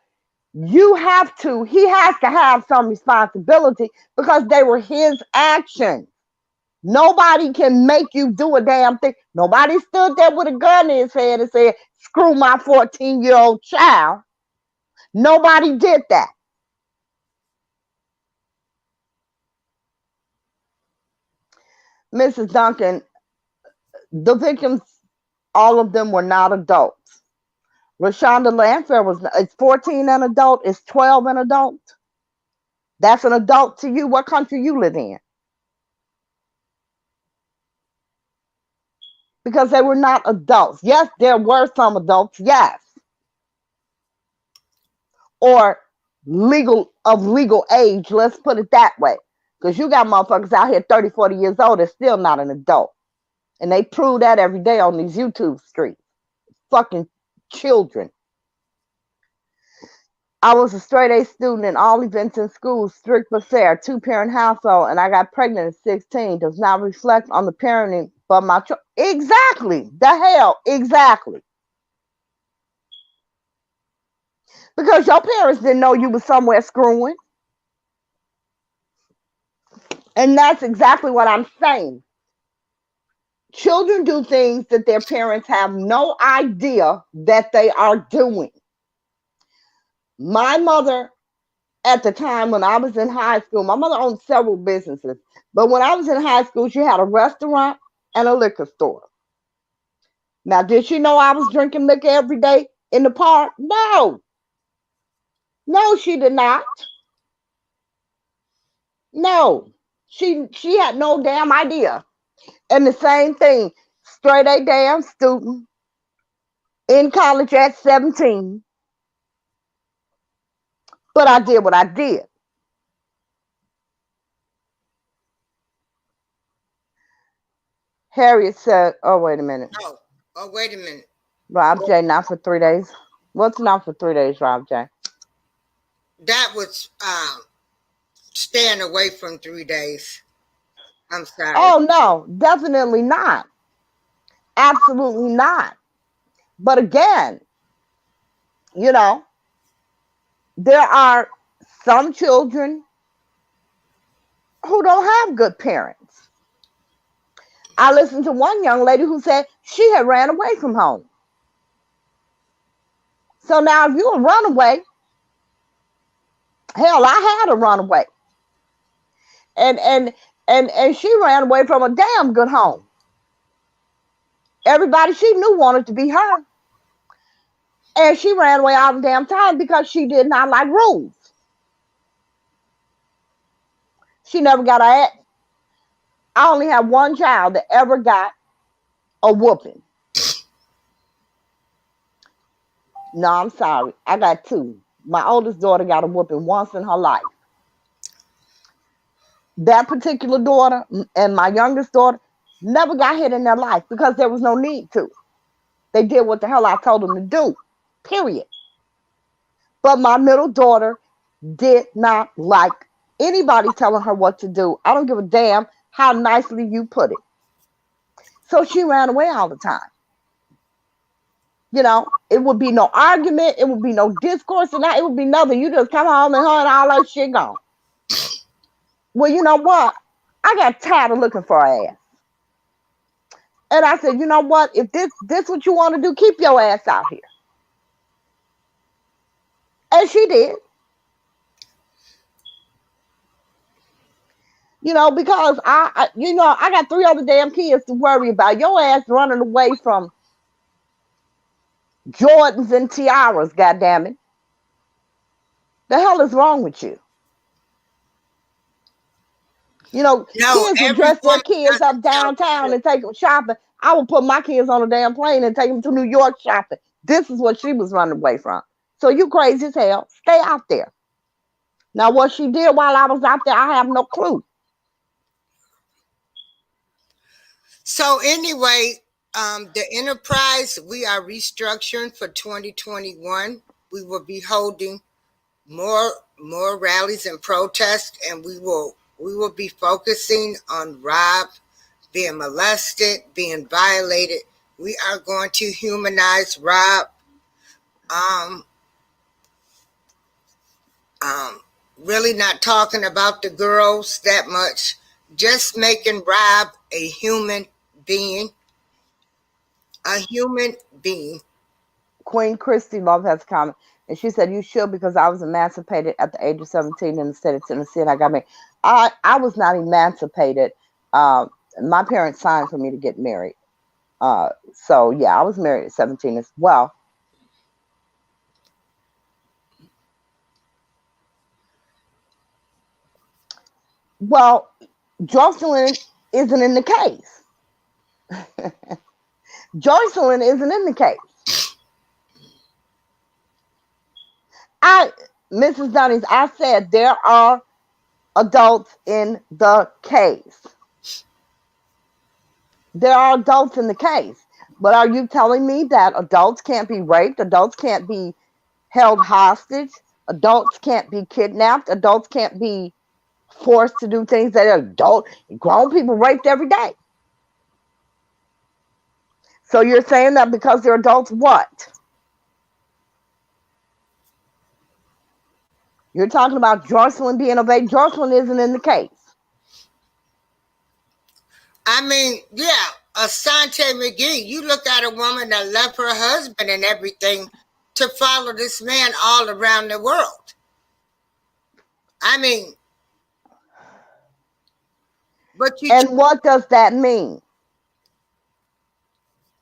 he has to have some responsibility because they were his actions. Nobody can make you do a damn thing. Nobody stood there with a gun in his head and said, screw my 14-year-old child. Nobody did that. Mrs. Duncan, The victims, all of them were not adults. Rashonda Landfair was, it's 14 an adult, it's 12 an adult. That's an adult to you. What country you live in? Because they were not adults. Yes, there were some adults, yes, or legal age. Let's put it that way. Because you got motherfuckers out here 30, 40 years old that's still not an adult. And they prove that every day on these YouTube streets. Fucking children. I was a straight A student in all events in school, strict but fair, two-parent household, and I got pregnant at 16. Does not reflect on the parenting, but my exactly the hell exactly because your parents didn't know you was somewhere screwing, and that's exactly what I'm saying. Children do things that their parents have no idea that they are doing. My mother, at the time when I was in high school, my mother owned several businesses, but when I was in high school, she had a restaurant and a liquor store. Now, did she know I was drinking liquor every day in the park? No. No, she did not. No. She had no damn idea. And the same thing, straight A damn student in college at 17. But I did what I did. Harriet said, oh, wait a minute. Oh, oh, wait a minute. Rob J, not for 3 days. What's not for 3 days, Rob J? That was staying away from 3 days. I'm sorry. Oh, no, definitely not. Absolutely not. But again, you know, there are some children who don't have good parents. I listened to one young lady who said she had ran away from home. So now, if you're a runaway, hell, I had a runaway, and she ran away from a damn good home. Everybody she knew wanted to be her, and she ran away all the damn time because she did not like rules. She never got a. I only have one child that ever got a whooping. No, I'm sorry. I got two. My oldest daughter got a whooping once in her life. That particular daughter and my youngest daughter never got hit in their life because there was no need to. They did what the hell I told them to do, period. But my middle daughter did not like anybody telling her what to do. I don't give a damn how nicely you put it. So she ran away all the time. You know, it would be no argument, it would be no discourse, and it would be nothing. You just come home and her and all that shit gone. Well, you know what? I got tired of looking for her ass. And I said, you know what? If this what you want to do, keep your ass out here. And she did. You know, because I got three other damn kids to worry about. Your ass running away from Jordans and tiaras, goddamn it. The hell is wrong with you? You know, No, kids would every dress their woman kids got to up tell the downtown truth. and take them shopping. I would put my kids on a damn plane and take them to New York shopping. This is what she was running away from. So you crazy as hell. Stay out there. Now, what she did while I was out there, I have no clue. So anyway, the enterprise we are restructuring for 2021. We will be holding more rallies and protests, and we will be focusing on Rob being molested, being violated. We are going to humanize Rob. Um, um, really not talking about the girls that much. Just making Rob a human being, a human being. Queen Christy Love has a comment. And she said, you should because I was emancipated at the age of 17 in the state of Tennessee and I got married. I was not emancipated. My parents signed for me to get married. So yeah, I was married at 17 as well. Well, Jocelyn isn't in the case. Jocelyn isn't in the case. I, Mrs. Dunnings, I said there are adults in the case. There are adults in the case. But are you telling me that adults can't be raped? Adults can't be held hostage? Adults can't be kidnapped? Adults can't be forced to do things that are adult grown people raped every day. So you're saying that because they're adults, what? You're talking about Jocelyn being obeyed. Jocelyn isn't in the case. I mean, yeah, Asante McGee, you look at a woman that left her husband and everything to follow this man all around the world. I mean, but And what does that mean?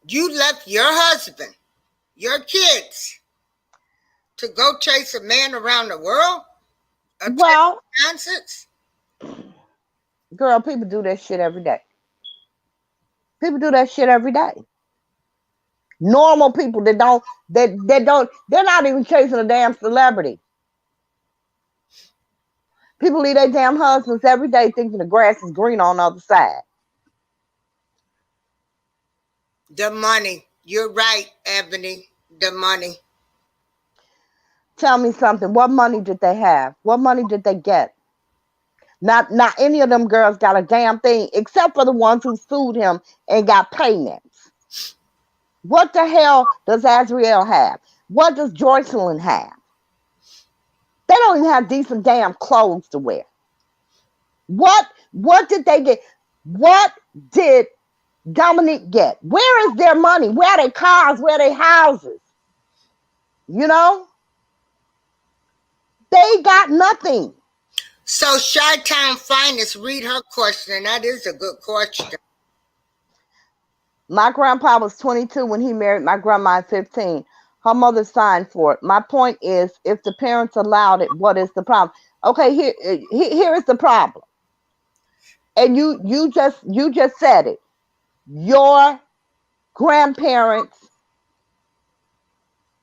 you left your husband, your kids, to go chase a man around the world? A Well, nonsense? girl, people do that shit every day. People do that shit every day. Normal people they're not even chasing a damn celebrity. People leave their damn husbands every day thinking the grass is green on the other side. The money. You're right, Ebony. The money. Tell me something. What money did they have? What money did they get? Not any of them girls got a damn thing except for the ones who sued him and got payments. What the hell does Azriel have? What does Joycelyn have? They don't even have decent damn clothes to wear. What did they get? What did Dominique get? Where is their money? Where are their cars? Where are their houses? You know? They got nothing. So, Chi-Town Finest, read her question. That is a good question. My grandpa was 22 when he married my grandma at 15. Her mother signed for it. My point is, if the parents allowed it, what is the problem? Okay, here is the problem. And you just said it. Your grandparents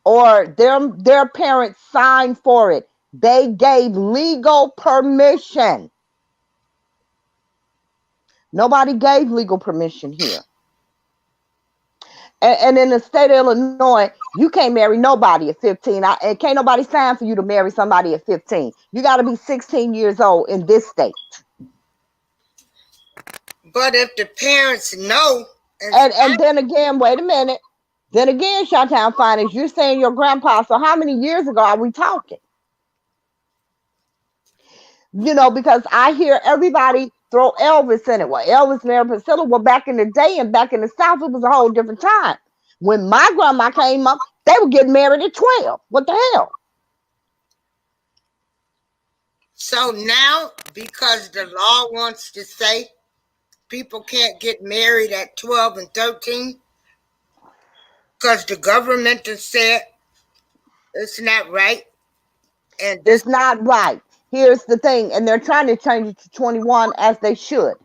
or their parents signed for it. They gave legal permission. Nobody gave legal permission here. And in the state of Illinois, you can't marry nobody at 15. And can't nobody sign for you to marry somebody at 15. You got to be 16 years old in this state. But if the parents know, And then again, wait a minute. Then again, Shottown Finance, you're saying your grandpa. So how many years ago are we talking? Because I hear everybody throw Elvis in it. Well, Elvis married Priscilla. Well, back in the day and back in the South, it was a whole different time. When my grandma came up, they were getting married at 12. What the hell? so now, because the law wants to say people can't get married at 12 and 13, because the government has said it's not right. And this, It's not right. Here's the thing, and they're trying to change it to 21 as they should.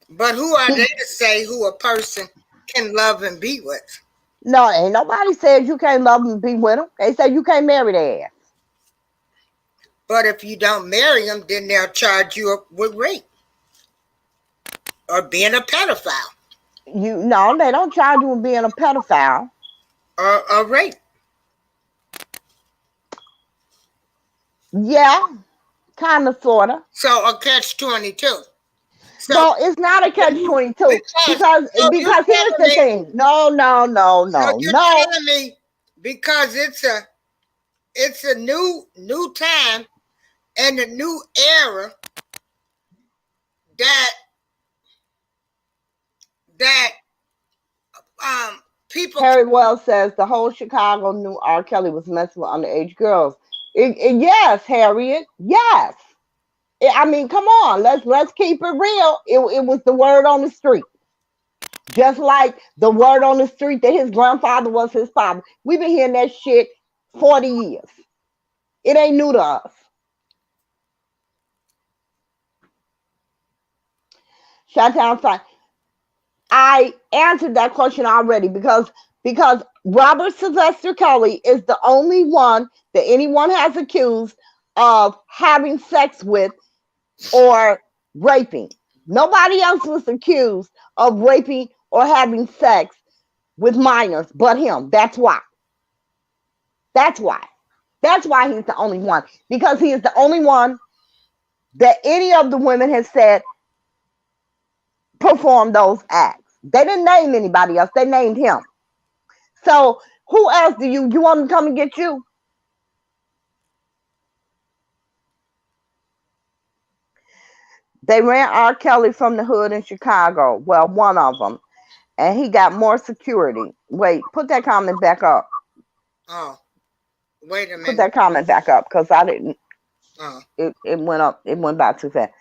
but who are they Be- to say who a person can love and be with? no, ain't nobody says you can't love them and be with them. They say you can't marry their ass. But if you don't marry them, then they'll charge you with rape or being a pedophile No, they don't charge you with being a pedophile. or rape. Yeah, kind of, sort of. So a catch 22. So No, it's not a catch 22 because because so you're because here's telling the me, thing. No, no, no, so no, you're no. telling me because it's a new time and a new era that that people Harry Wells says the whole Chicago knew R. Kelly was messing with underage girls. Yes, Harriet. Yes. I mean, come on. Let's keep it real. It was the word on the street. Just like the word on the street that his grandfather was his father. We've been hearing that shit 40 years. It ain't new to us. Shutdown fine. I answered that question already because Robert Sylvester Kelly is the only one that anyone has accused of having sex with or raping. Nobody else was accused of raping or having sex with minors but him. That's why. That's why. That's why he's the only one. Because he is the only one that any of the women has said performed those acts. They didn't name anybody else. They named him. So who else do you want them to come and get you? They ran R. Kelly from the hood in Chicago. Well, one of them. And he got more security. Wait, put that comment back up. Oh, wait a Put minute. that comment back up because I didn't. Oh, It went up. It went by too fast.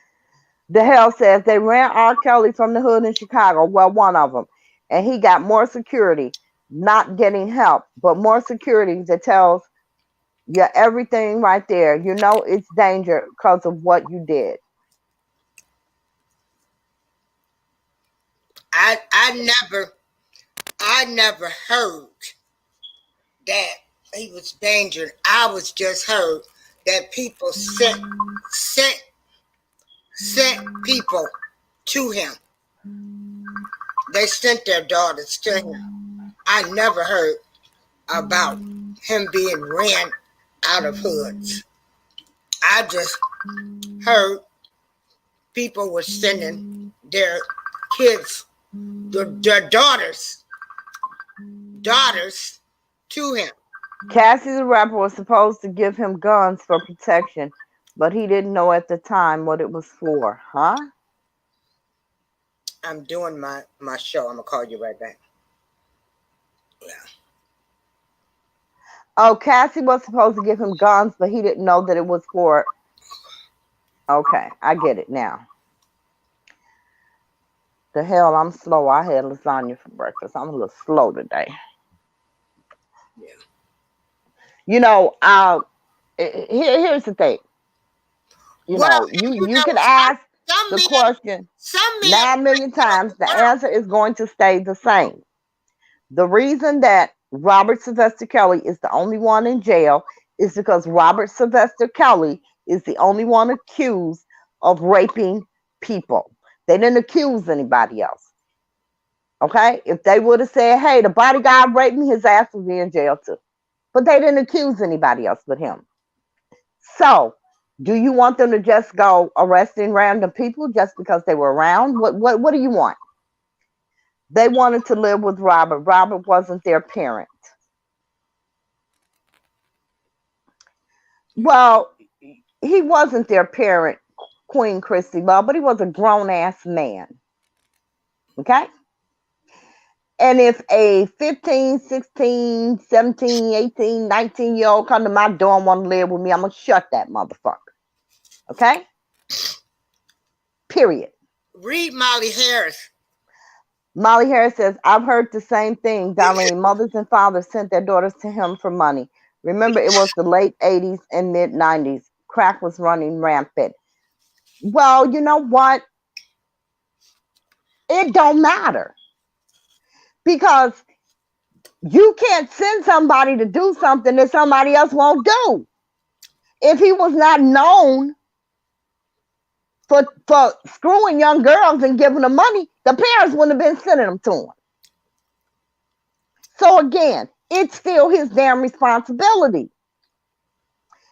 The Hell says they ran R. Kelly from the hood in Chicago. Well, one of them. And he got more security, not getting help, but more security that tells you everything right there. You know it's danger because of what you did. I never heard that he was dangerous. I was just heard that people sent sent people to him. They sent their daughters to him. I never heard about him being ran out of hoods. I just heard people were sending their kids, their daughters to him. Cassie the rapper was supposed to give him guns for protection, but he didn't know at the time what it was for, huh? I'm doing my show. I'm gonna call you right back. Yeah. Oh, Cassie was supposed to give him guns, but he didn't know that it was for. Okay, I get it now. The hell, I'm slow. I had lasagna for breakfast. I'm a little slow today. Yeah. You know, here's the thing. You Well, know, you can ask some the men, question some men 9 million bring out times. the The world. answer is going to stay the same. The reason that Robert Sylvester Kelly is the only one in jail is because Robert Sylvester Kelly is the only one accused of raping people. They didn't accuse anybody else. Okay? If they would have said, hey, the bodyguard raped me, his ass would be in jail too. But they didn't accuse anybody else but him. So, do you want them to just go arresting random people just because they were around? What do you want? They wanted to live with Robert. Robert wasn't their parent. Well, he wasn't their parent, Queen Christy Love, but he was a grown ass man. Okay? And if a 15, 16, 17, 18, 19-year old come to my door and want to live with me, I'm going to shut that motherfucker. Okay? Period. Read Molly Harris. Molly Harris says, I've heard the same thing, Darlene. Mothers and fathers sent their daughters to him for money. Remember, it was the late 80s and mid 90s. Crack was running rampant. Well, you know what? It don't matter because you can't send somebody to do something that somebody else won't do. If he was not known for screwing young girls and giving them money, the parents wouldn't have been sending them to him. So again, it's still his damn responsibility.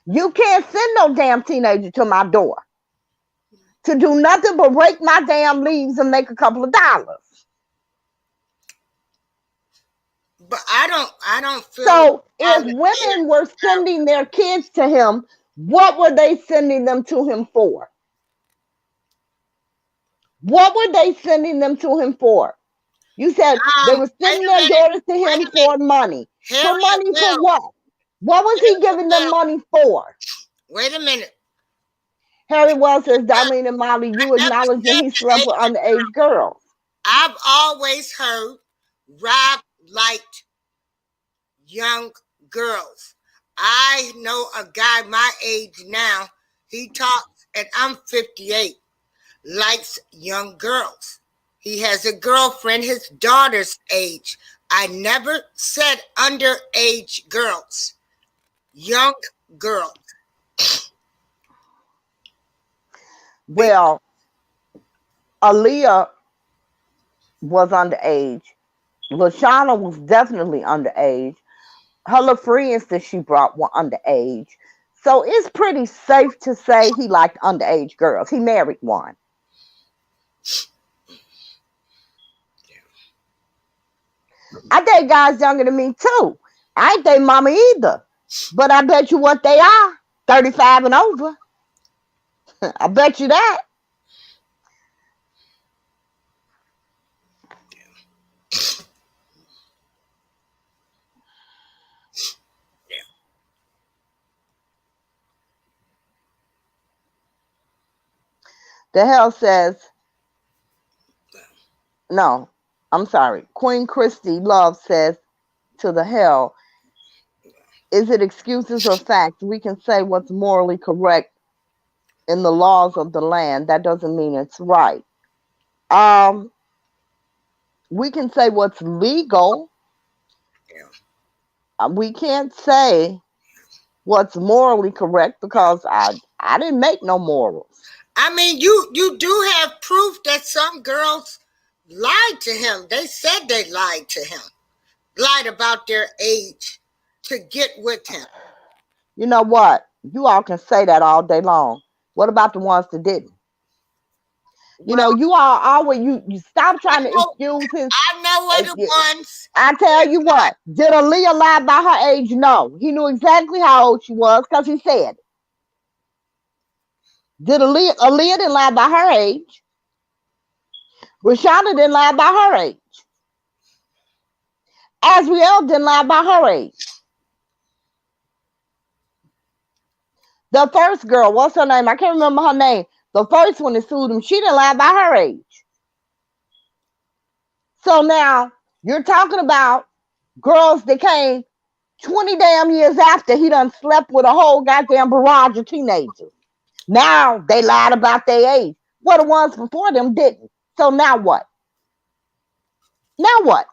You can't send no damn teenager to my door to do nothing but rake my damn leaves and make a couple of dollars. But I don't feel So if women were sending their kids to him, what were they sending them to him for? What were they sending them to him for? You said they were wait sending a their minute. daughters to Wait him a minute. for money. For Harriet money for Wells. what? What was he Harriet giving them Wells. money for? Wait a minute. Harry Wells says, Well, Darlene and Molly, I you never acknowledging said he the slept age with of underage girls. I've always heard Rob liked young girls. I know a guy my age now, he talks, and I'm 58, likes young girls. He has a girlfriend his daughter's age. I never said underage girls, young girls. Well, Aaliyah was underage. Lashana was definitely underage. Her little friends that she brought were underage. So it's pretty safe to say he liked underage girls. He married one. I date guys younger than me too. I ain't date mama either. But I bet you what they are. 35 and over. I bet you that. The hell says, no, I'm sorry. Queen Christy Love says to the hell, is it excuses or facts? We can say what's morally correct in the laws of the land. That doesn't mean it's right. Um, we can say what's legal. Yeah. We can't say what's morally correct because I didn't make no morals. I mean, you do have proof that some girls lied to him. They said they lied to him, lied about their age to get with him. You know what? You all can say that all day long. What about the ones that didn't? You know, Well, you all always you stop I trying to know, excuse his. I know what the ones. I tell you what, did Aaliyah lie about her age? No, he knew exactly how old she was because he said it. Did Aaliyah didn't lie about her age? Rashonda didn't lie about her age. Azriel didn't lie about her age. The first girl, what's her name? I can't remember her name. The first one that sued him, she didn't lie about her age. So now you're talking about girls that came 20 damn years after he done slept with a whole goddamn barrage of teenagers. Now they lied about their age. Well, the ones before them didn't. So now what? Now what?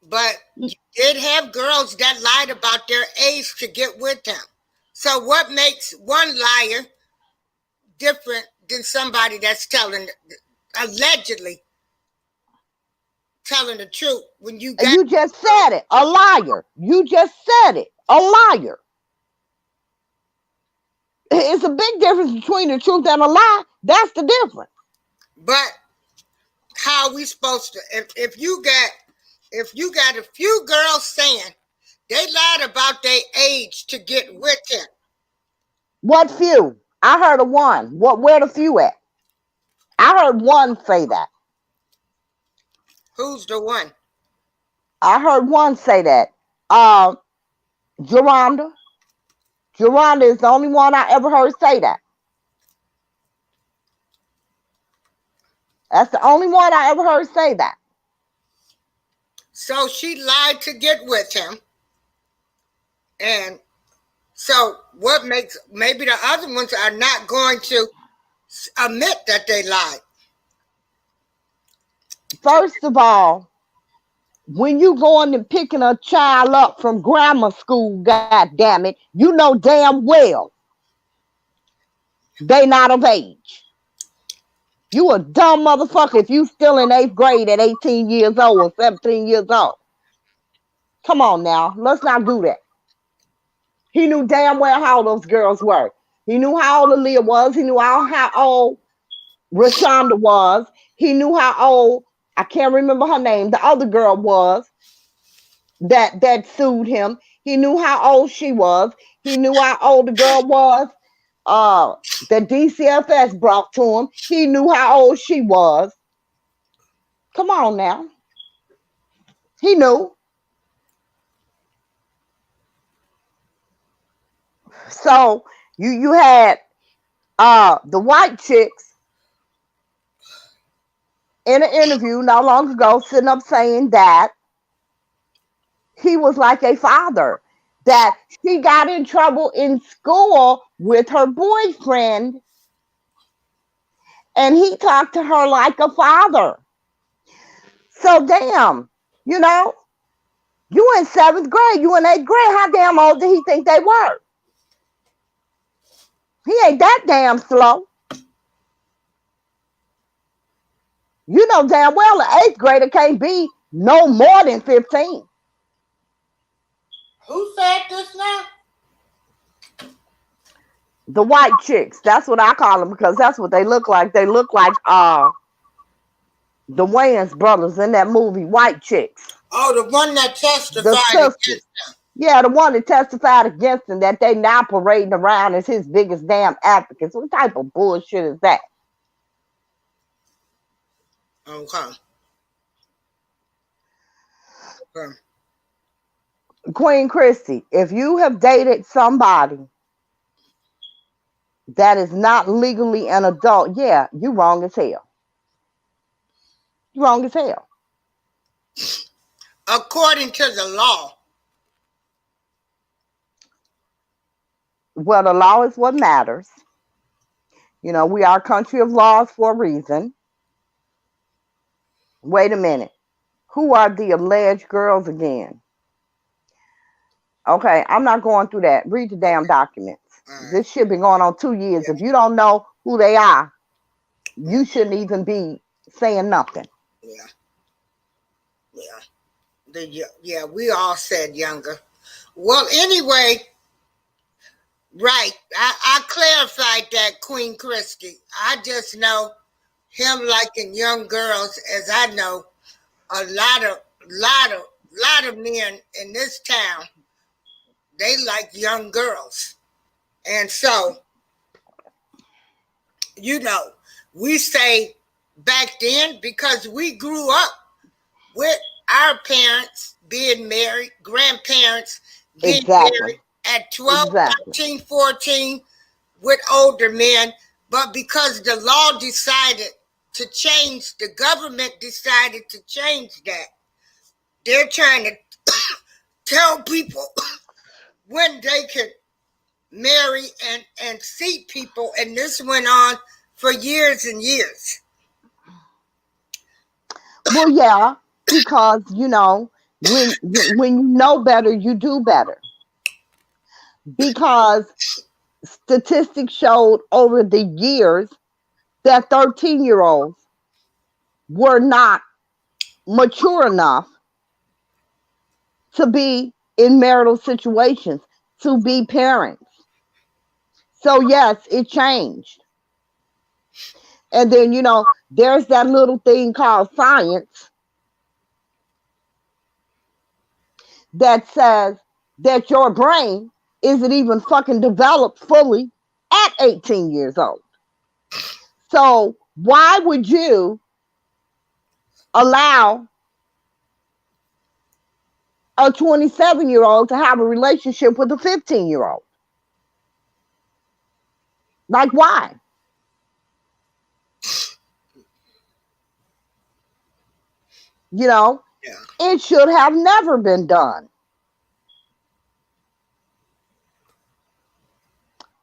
But you did have girls that lied about their age to get with him. So what makes one liar different than somebody that's telling, allegedly telling the truth? When you got You just said it. A liar. You just said it. A liar. It's a big difference between the truth and a lie. That's the difference. but how are we supposed to? If you got a few girls saying they lied about their age to get with him, What few? I heard of one. What? Where the few at? I heard one say that. who's the one? I heard one say that. Um, Geronda. Geronda is the only one I ever heard say that. That's the only one I ever heard say that. So she lied to get with him, and so what makes maybe the other ones are not going to admit that they lied. First of all, when you going and picking a child up from grammar school, god damn it, you know damn well they not of age. You a dumb motherfucker if you still in eighth grade at 18 years old or 17 years old. Come on now, let's not do that. He knew damn well how old those girls were. He knew how old Aaliyah was. He knew how old Rashonda was. He knew how old, I can't remember her name, the other girl was that sued him. He knew how old she was. He knew how old the girl was that DCFS brought to him. He knew how old she was. Come on now. He knew. So you had the white chicks. in an interview not long ago, sitting up saying that he was like a father, that she got in trouble in school with her boyfriend, and he talked to her like a father. So, damn, you know, you in seventh grade, you in eighth grade. How damn old did he think they were? He ain't that damn slow. You know damn well an eighth grader can't be no more than 15. Who said this now? The white chicks, that's what I call them because that's what they look like. They look like the Wayans brothers in that movie, White Chicks. Oh, the one that The testified sisters. against them. Yeah, the one that testified against him that they now parading around as his biggest damn advocates. What type of bullshit is that? Okay. Okay. Queen Christy, if you have dated somebody that is not legally an adult, yeah, you wrong as hell. You wrong as hell. According to the law. Well, the law is what matters. You know, we are a country of laws for a reason. Wait a minute. Who are the alleged girls again? Okay, I'm not going through that. Read the damn Okay. documents. All right. This shit been going on 2 years. If you don't know who they are, you shouldn't even be saying nothing. Yeah. Yeah. Yeah. We all said younger. Well, anyway, right. I clarified that, Queen Christie. I just know him liking young girls, as I know a lot of men in this town. They like young girls, and so you know, we say back then because we grew up with our parents being married, grandparents being Exactly. married at 12, Exactly. 13, 14 with older men. But because the law decided to change, the government decided to change that. They're trying to tell people when they can marry and see people. And this went on for years and years. Well, yeah, because when you know better, you do better. Because statistics showed over the years that 13-year-olds were not mature enough to be in marital situations, to be parents. So, yes, it changed. And then, there's that little thing called science that says that your brain isn't even fucking developed fully at 18 years old. So, why would you allow a 27-year-old to have a relationship with a 15-year-old? Like, why? You know, Yeah. it should have never been done.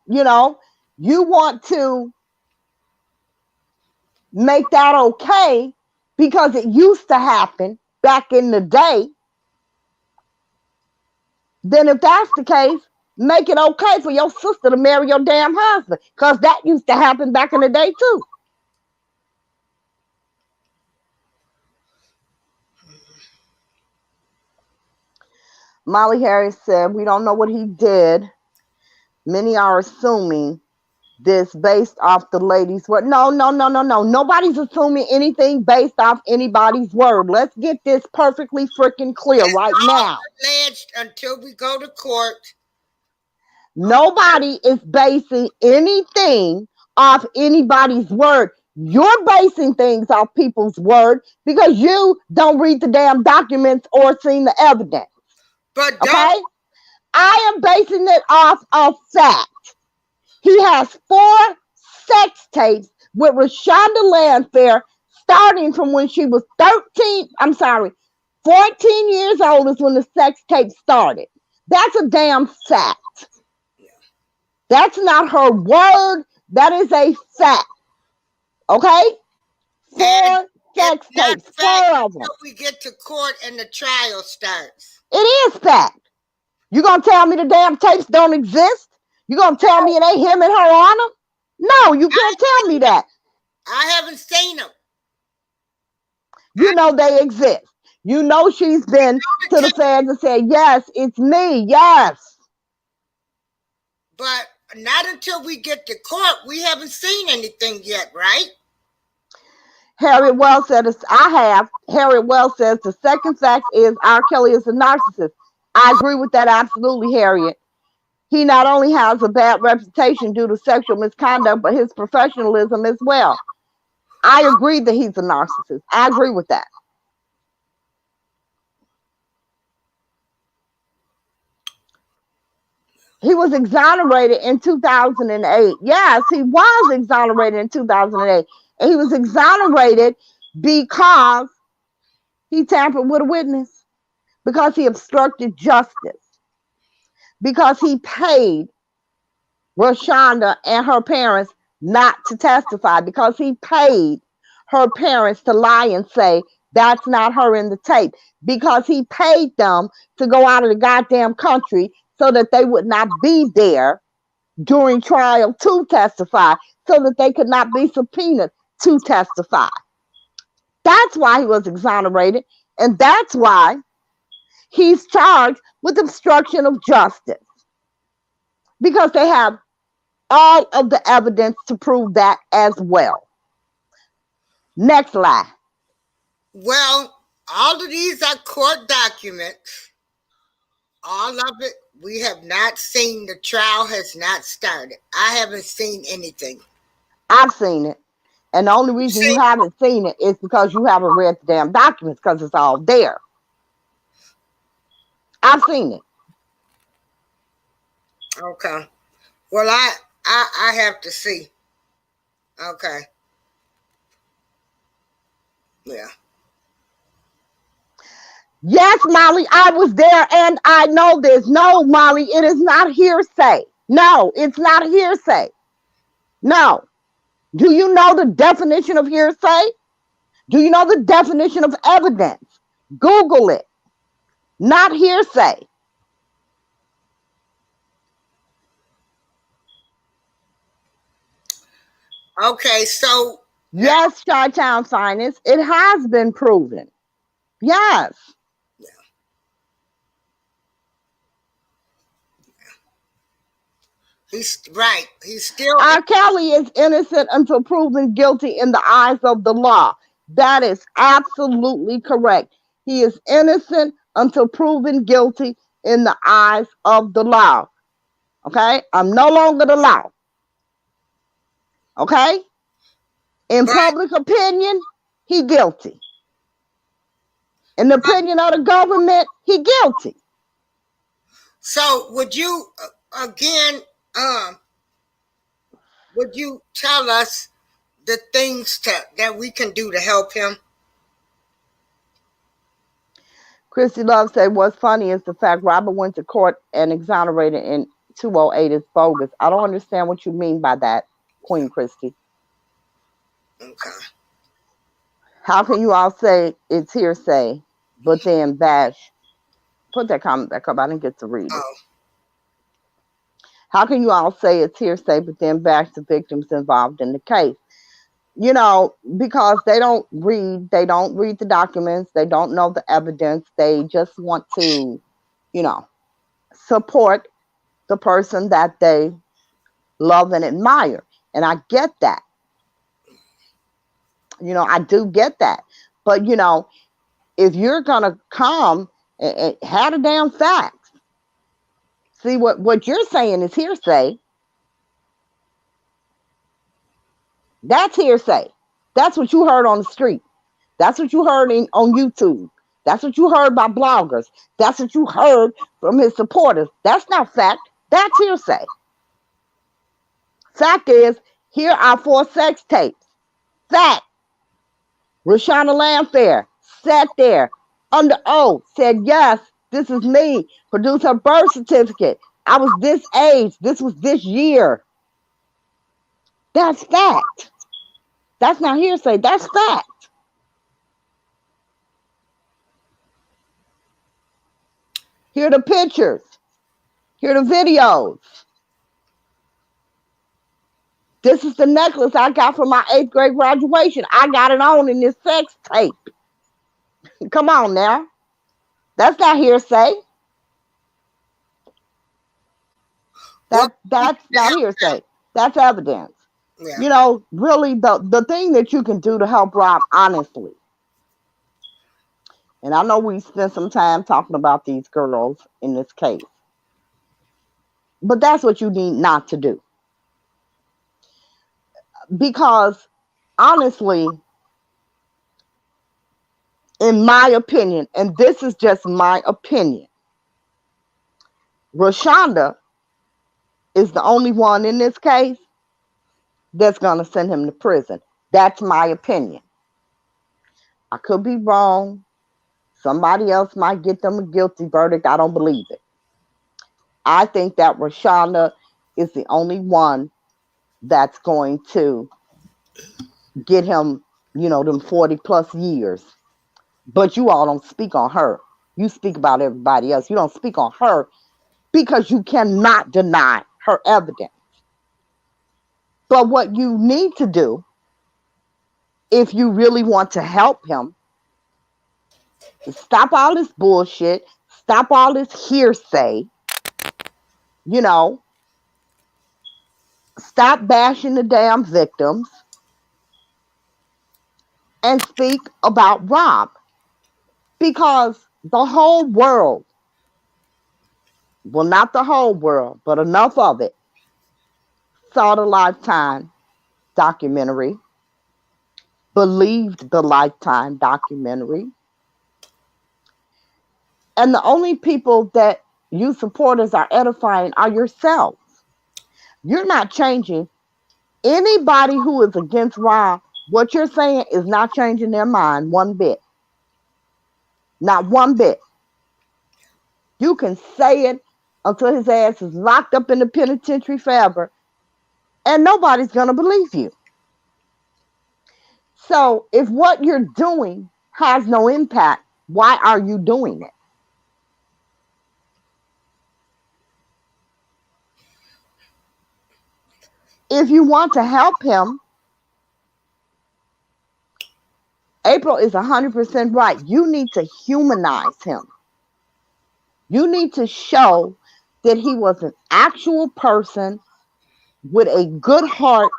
You know, you want to make that okay because it used to happen back in the day. Then, if that's the case, make it okay for your sister to marry your damn husband because that used to happen back in the day, too. Molly Harris said, "We don't know what he did. Many are assuming this based off the lady's word." No, no, no, no, no. Nobody's assuming anything based off anybody's word. Let's get this perfectly freaking clear It's right all now. alleged until we go to court. Nobody is basing anything off anybody's word. You're basing things off people's word because you don't read the damn documents or seen the evidence. But don't. Okay? I am basing it off of fact. He has 4 sex tapes with Rashonda Landfair starting from when she was 13. I'm sorry, 14 years old is when the sex tape started. That's a damn fact. That's not her word. That is a fact. Okay? And Four it's sex not tapes, fact four of them. until we get to court and the trial starts. It is fact. You gonna tell me the damn tapes don't exist? You gonna tell me it ain't him and her on them? No, you I can't tell me that. haven't seen them. I You know they exist. You know she's been know the to the tape, feds and said, yes, it's me. Yes. but not until we get to court. We haven't seen anything yet, right? Harriet Wells said, I have. Harriet Wells says the second fact is R. Kelly is a narcissist. I agree with that absolutely, Harriet. He not only has a bad reputation due to sexual misconduct, but his professionalism as well. I agree that he's a narcissist. I agree with that. He was exonerated in 2008. Yes, he was exonerated in 2008. And he was exonerated because he tampered with a witness, because he obstructed justice, because he paid Rashonda and her parents not to testify, because he paid her parents to lie and say that's not her in the tape, because he paid them to go out of the goddamn country so that they would not be there during trial to testify, so that they could not be subpoenaed to testify. That's why he was exonerated, and that's why he's charged with obstruction of justice, because they have all of the evidence to prove that as well. Next lie. Well, all of these are court documents. All of it. We have not seen. The trial has not started. I haven't seen anything. I've seen it. And the only reason you See? haven't seen it is because you haven't read the damn documents, because it's all there. I've seen it. Okay. Well, I have to see. Okay. Yeah. Yes, Molly, I was there and I know this. No, Molly, it is not hearsay. No, it's not hearsay. No. Do you know the definition of hearsay? Do you know the definition of evidence? Google it. Not hearsay. Okay. So now, Yes, Chi-Town Finest, it has been proven. Yes. he's right. He's still. R. Kelly is innocent until proven guilty in the eyes of the law. That is absolutely correct. He is innocent until proven guilty in the eyes of the law. Okay? I'm no longer the law. Okay? In But public opinion, he guilty. In the opinion of the government, he guilty. so would you again? Would you tell us the things that we can do to help him? Christy Love said, what's funny is the fact Robert went to court and exonerated in 208 is bogus. I don't understand what you mean by that, Queen Christy. Okay. How can you all say it's hearsay, but then bash? Put that comment back up. I didn't get to read it. Oh, How can you all say it's hearsay, but then bash the victims involved in the case? Because they don't read the documents, they don't know the evidence, they just want to, you know, support the person that they love and admire. And I get that. I do get that. But if you're gonna come and have the damn facts, see what you're saying is hearsay. That's hearsay. That's what you heard on the street. That's what you heard on YouTube. That's what you heard by bloggers. That's what you heard from his supporters. That's not fact. That's hearsay. Fact is, here are 4 sex tapes. Fact. Rashana Landfair sat there under oath, said, yes, this is me. Produced her birth certificate. I was this age. This was this year. That's fact. That's not hearsay. That's fact. Here are the pictures. Here are the videos. This is the necklace I got for my eighth grade graduation. I got it on in this sex tape. Come on now. That's not hearsay. Well, That's not hearsay. That's evidence. yeah. Really the thing that you can do to help Rob honestly. And I know we spent some time talking about these girls in this case. But that's what you need not to do. Because honestly, in my opinion, and this is just my opinion, Rashonda is the only one in this case that's going to send him to prison. That's my opinion. I could be wrong. Somebody else might get them a guilty verdict. I don't believe it. I think that Rashonda is the only one that's going to get him, them 40 plus years. But you all don't speak on her. You speak about everybody else. You don't speak on her because you cannot deny her evidence. But what you need to do, if you really want to help him, is stop all this bullshit, stop all this hearsay, you know, stop bashing the damn victims, and speak about Rob. Because the whole world, well, not the whole world, but enough of it, saw the Lifetime documentary, believed the Lifetime documentary, and the only people that you supporters are edifying are yourselves. You're not changing. Anybody who is against Rob, what you're saying is not changing their mind one bit. Not one bit. You can say it until his ass is locked up in the penitentiary forever, and nobody's going to believe you. So if what you're doing has no impact, why are you doing it? If you want to help him, April is 100% right. You need to humanize him. You need to show that he was an actual person with a good heart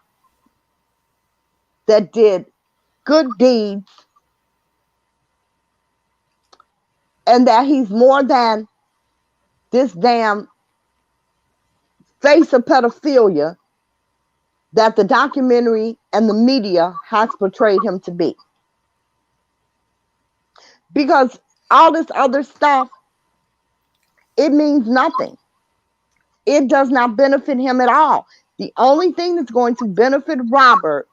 that did good deeds and that he's more than this damn face of pedophilia that the documentary and the media has portrayed him to be. Because all this other stuff, it means nothing. It does not benefit him at all. The only thing that's going to benefit Robert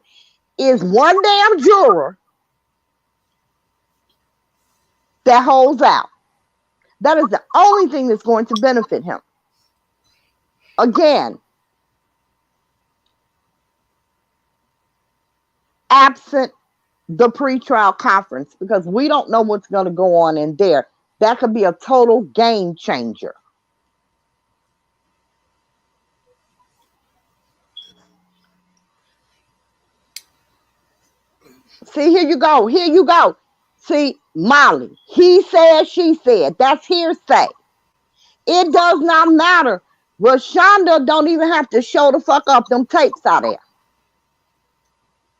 is one damn juror that holds out. That is the only thing that's going to benefit him. Again, absent the pretrial conference, because we don't know what's going to go on in there. That could be a total game changer. See, here you go. Here you go. See, Molly, he said, she said. That's hearsay. It does not matter. Rashonda don't even have to show the fuck up. Them tapes out there.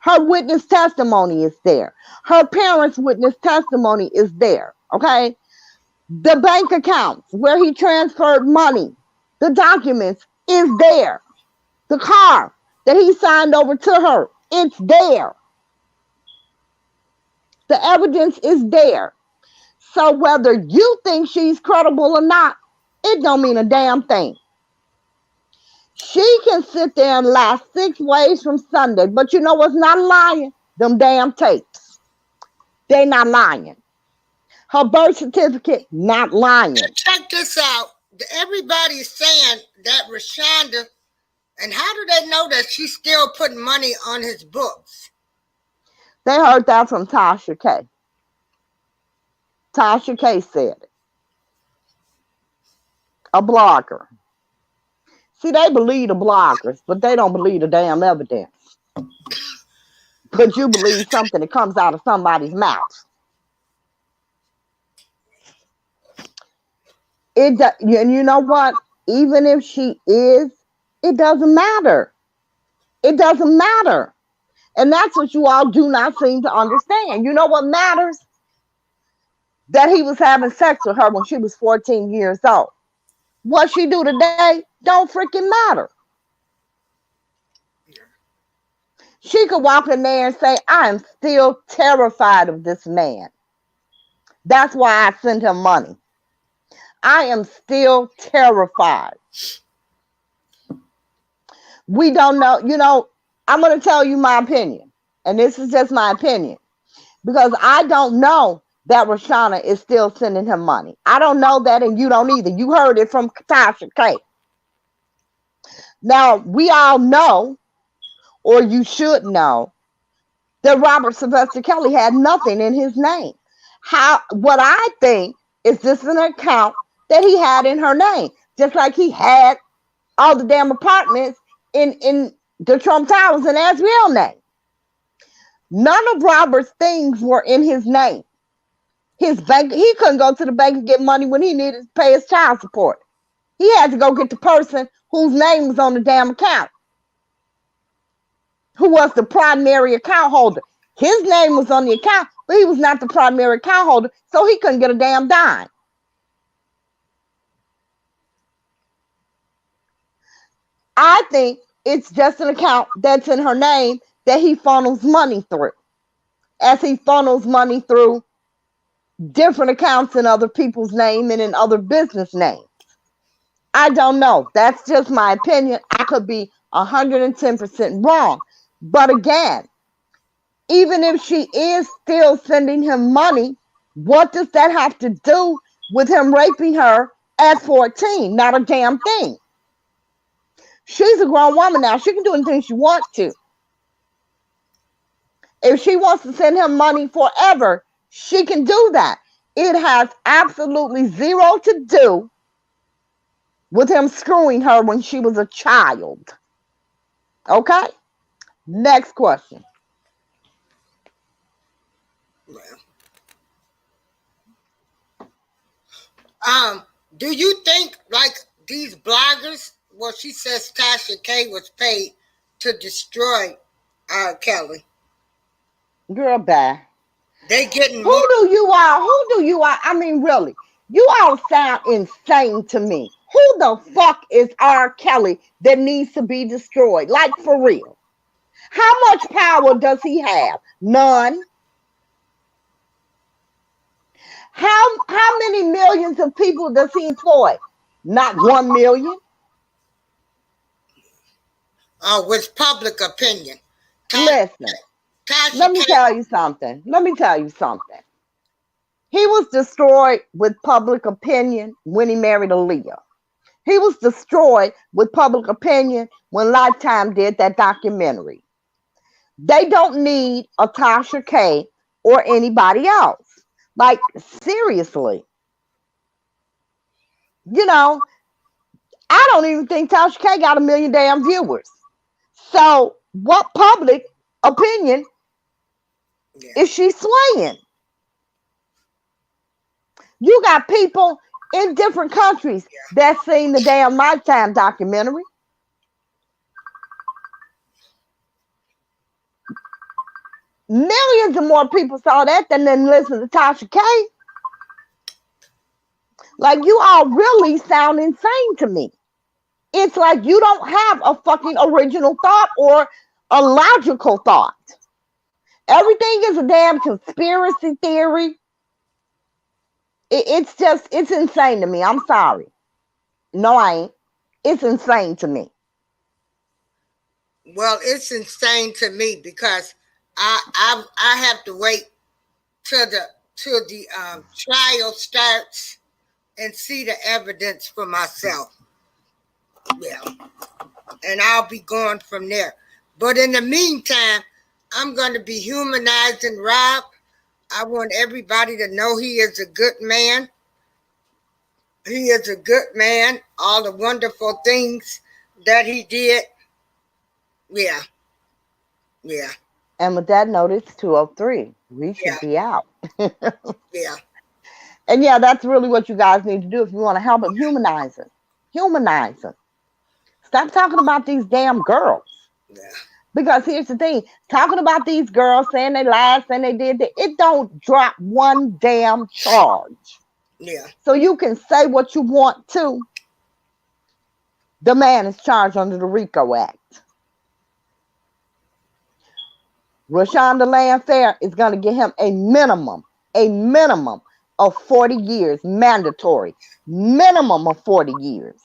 Her witness testimony is there. Her parents' witness testimony is there. Okay? The bank accounts where he transferred money, the documents is there. The car that he signed over to her, it's there. The evidence is there. So whether you think she's credible or not, it don't mean a damn thing. She can sit there and lie 6 ways from Sunday, but you know what's not lying? Them damn tapes. They not lying. Her birth certificate not And lying. check this out. Everybody's saying that Rashonda, and how do they know that she's still putting money on his books? They heard that from Tasha K. Tasha K said it. A blogger. See, they believe the bloggers, but they don't believe the damn evidence. But you believe something that comes out of somebody's mouth. And you know what? Even if she is, it doesn't matter. It doesn't matter. And that's what you all do not seem to understand. You know what matters? That he was having sex with her when she was 14 years old. What she do today don't freaking matter. She could walk in there and say, I am still terrified of this man. That's why I send him money. I am still terrified. We don't know. I'm going to tell you my opinion. And this is just my opinion. Because I don't know that Rashana is still sending him money. I don't know that, and you don't either. You heard it from Tasha K. Now, we all know, or you should know, that Robert Sylvester Kelly had nothing in his name. What I think is this an account that he had in her name, just like he had all the damn apartments in the Trump Towers in Azriel's name. None of Robert's things were in his name. His bank, he couldn't go to the bank and get money when he needed to pay his child support. He had to go get the person whose name was on the damn account, who was the primary account holder. His name was on the account, but he was not the primary account holder, so he couldn't get a damn dime. I think it's just an account that's in her name that he funnels money through, as he funnels money through different accounts in other people's name and in other business names. I don't know. That's just my opinion. I could be 110% wrong. But again, even if she is still sending him money, what does that have to do with him raping her at 14? Not a damn thing. She's a grown woman now. She can do anything she wants to. If she wants to send him money forever, she can do that. It has absolutely zero to do with him screwing her when she was a child. Okay? Next question. Do you think like these bloggers? Well, she says Tasha K was paid to destroy Kelly. Girl, bye. They getting more. Who do you all, I mean, really, you all sound insane to me. Who the fuck is R. Kelly that needs to be destroyed? Like, for real. How much power does he have? None. How many millions of people does he employ? Not 1 million. With public opinion. Tasha, Listen, Tasha let K. me tell you something. Let me tell you something. He was destroyed with public opinion when he married Aaliyah. He was destroyed with public opinion when Lifetime did that documentary. They don't need a Tasha K or anybody else. Like, seriously. You know, I don't even think Tasha K got 1 million damn viewers. So, what public opinion Yeah. is she swaying? You got people in different countries that seen the damn Lifetime documentary. Millions of more people saw that than listen to Tasha K. Like, you all really sound insane to me. It's like you don't have a fucking original thought or a logical thought. Everything is a damn conspiracy theory. It's insane to me. I'm sorry. No, I ain't. It's insane to me. Well, it's insane to me because I have to wait till the trial starts and see the evidence for myself. Yeah, and I'll be going from there. But in the meantime, I'm going to be humanizing Rob. I want everybody to know he is a good man. He is a good man. All the wonderful things that he did. Yeah, yeah, And with that note, it's 2:03. We yeah, should be out. yeah, And yeah, that's really what you guys need to do if you want to help him. Humanize him. Humanize him. Stop talking about these damn girls. yeah, Because here's the thing, talking about these girls saying they lied, saying they did that, it don't drop one damn charge. yeah. So you can say what you want to. The man is charged under the RICO Act. Rashonda Landfair is going to get him a minimum of 40 years, mandatory. Minimum of 40 years.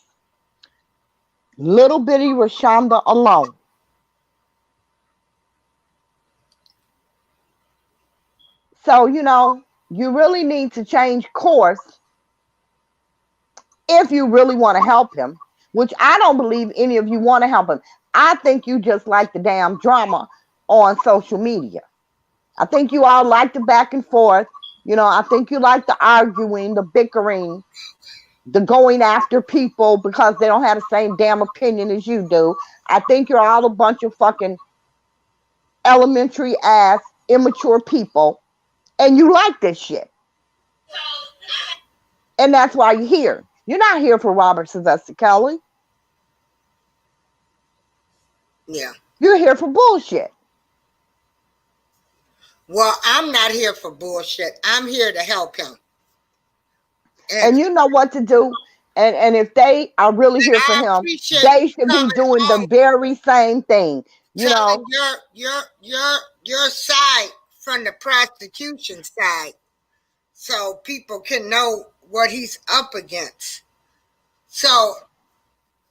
Little bitty Rashonda alone. So, you really need to change course if you really want to help him, which I don't believe any of you want to help him. I think you just like the damn drama on social media. I think you all like the back and forth. I think you like the arguing, the bickering, the going after people because they don't have the same damn opinion as you do. I think you're all a bunch of fucking elementary ass, immature people, and you like this shit. And that's why you're here. You're not here for Robert Sylvester Kelly. Yeah. You're here for bullshit. Well, I'm not here for bullshit. I'm here to help him. And And you know what to do. And if they are really here for I him, appreciate they you should be coming doing the on, very same thing. telling your side from the prosecution side, so people can know what he's up against. So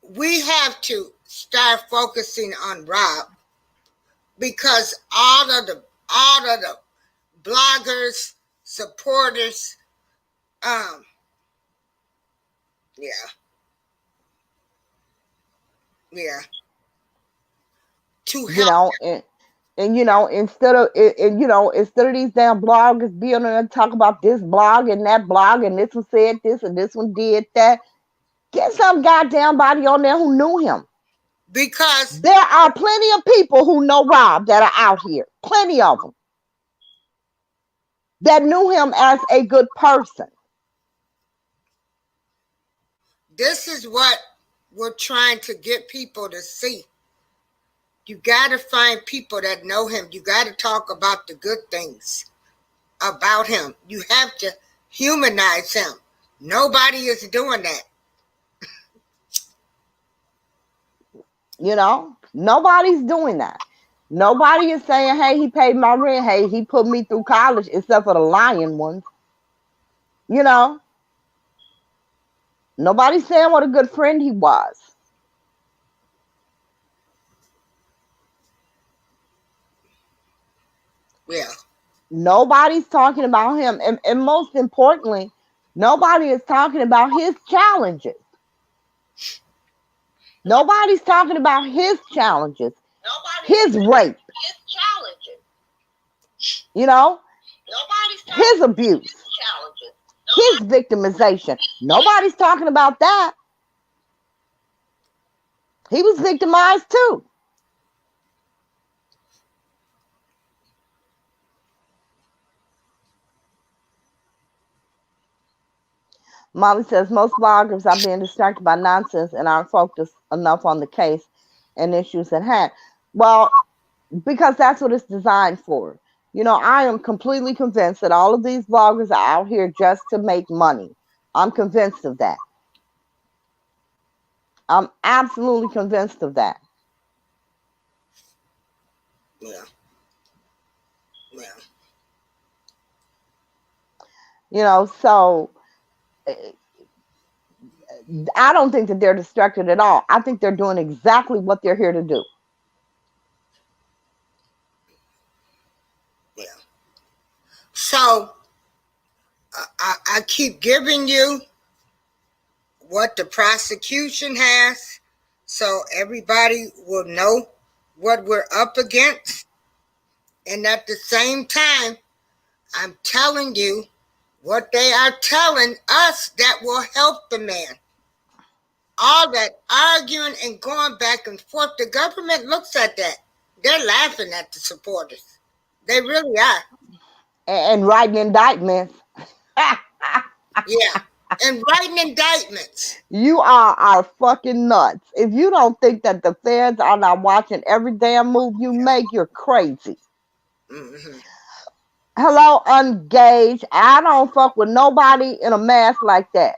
we have to start focusing on Rob, because all of the bloggers, supporters, um, yeah, yeah, to you help. know, and instead of these damn bloggers being on there and talk about this blog and that blog and this one said this and this one did that, get some goddamn body on there who knew him. Because There are plenty of people who know Rob that are out here, plenty of them that knew him as a good person. this is what we're trying to get people to see. You got to find people that know him. You got to talk about the good things about him. You have to humanize him. Nobody is doing that. Nobody's doing that. Nobody is saying, hey, he paid my rent, hey, he put me through college, except for the lying ones. you know Nobody's saying what a good friend he was. Yeah. Nobody's talking about him, and most importantly, nobody is talking about his challenges. Nobody's talking about his challenges, his rape, you know, his abuse, his victimization. Nobody's talking about that. He was victimized too. Molly says most bloggers are being distracted by nonsense and aren't focused enough on the case and issues at hand. Well, because that's what it's designed for. I am completely convinced that all of these bloggers are out here just to make money. I'm convinced of that. I'm absolutely convinced of that. Yeah. Yeah. So I don't think that they're distracted at all. I think they're doing exactly what they're here to do. Yeah. So I keep giving you what the prosecution has so everybody will know what we're up against. And at the same time, I'm telling you what they are telling us that will help the man. All that arguing and going back and forth, the government looks at that. They're laughing at the supporters. They really are. And writing indictments. Yeah. And writing indictments. You are fucking nuts. If you don't think that the feds are not watching every damn move you make, you're crazy. Mm-hmm. Hello, engaged. I don't fuck with nobody in a mask like that.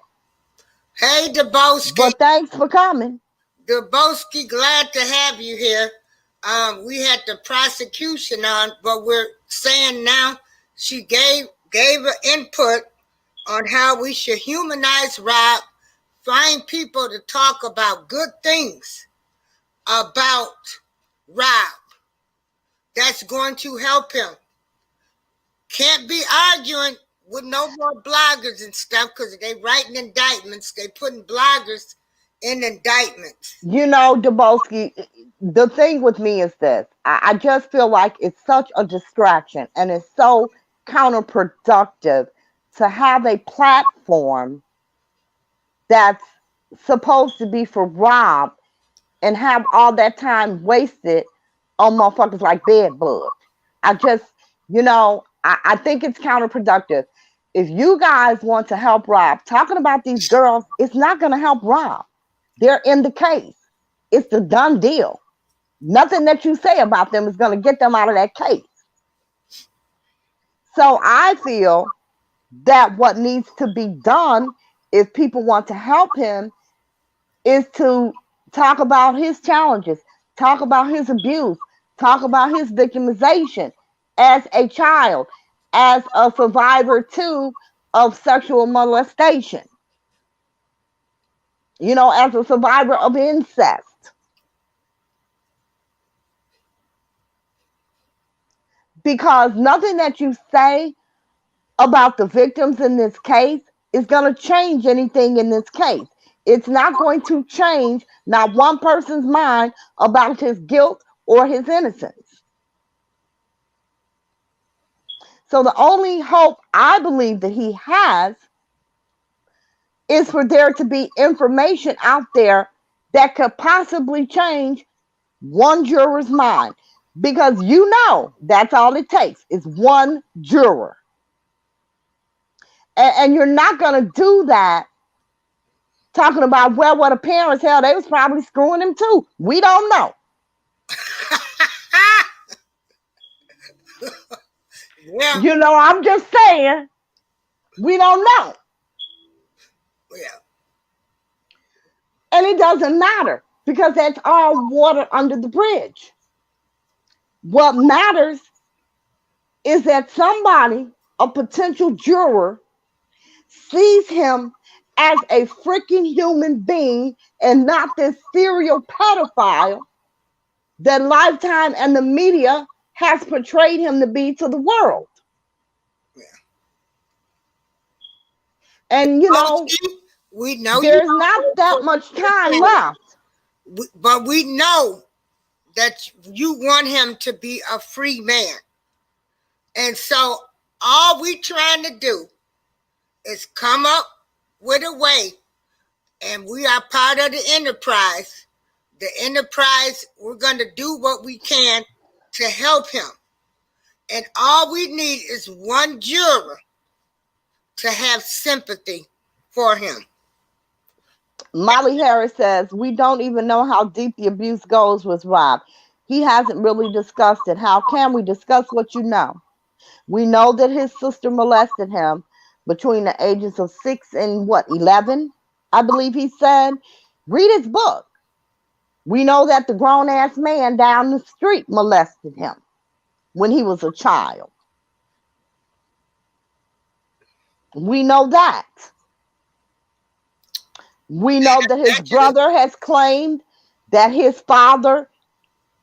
Hey, Debowski. But thanks for coming. Debowski, glad to have you here. We had the prosecution on, but we're saying now she gave an input on how we should humanize Rob, find people to talk about good things about Rob that's going to help him. Can't be arguing with no more bloggers and stuff because they writing indictments. They putting bloggers in indictments. You know, Dubowski, the thing with me is this. I just feel like it's such a distraction and it's so counterproductive to have a platform that's supposed to be for Rob and have all that time wasted on motherfuckers like bedbugs. I just, I think it's counterproductive. If you guys want to help Rob, talking about these girls, it's not going to help Rob. They're in the case. It's a done deal. Nothing that you say about them is going to get them out of that case. So I feel that what needs to be done if people want to help him is to talk about his challenges, talk about his abuse, talk about his victimization as a child, as a survivor too of sexual molestation, as a survivor of incest. Because nothing that you say about the victims in this case is going to change anything in this case. It's not going to change not one person's mind about his guilt or his innocence. So the only hope I believe that he has is for there to be information out there that could possibly change one juror's mind. Because that's all it takes is one juror. And you're not going to do that talking about, well, what the parents, hell, they was probably screwing him too. We don't know. Yeah. I'm just saying, we don't know. Yeah. And it doesn't matter because that's all water under the bridge. What matters is that somebody, a potential juror, sees him as a freaking human being and not this serial pedophile that Lifetime and the media has portrayed him to be to the world. Yeah. And We know you there's not that much time don't, left. but we know that you want him to be a free man. And so all we trying to do is come up with a way, and we are part of the enterprise. The enterprise, we're going to do what we can to help him. And all we need is one juror to have sympathy for him. Molly Harris says, we don't even know how deep the abuse goes with Rob. He hasn't really discussed it. How can we discuss what you know? We know that his sister molested him between the ages of 6 and 11, I believe he said. Read his book. We know that the grown ass man down the street molested him when he was a child. We know that. We know that his brother has claimed that his father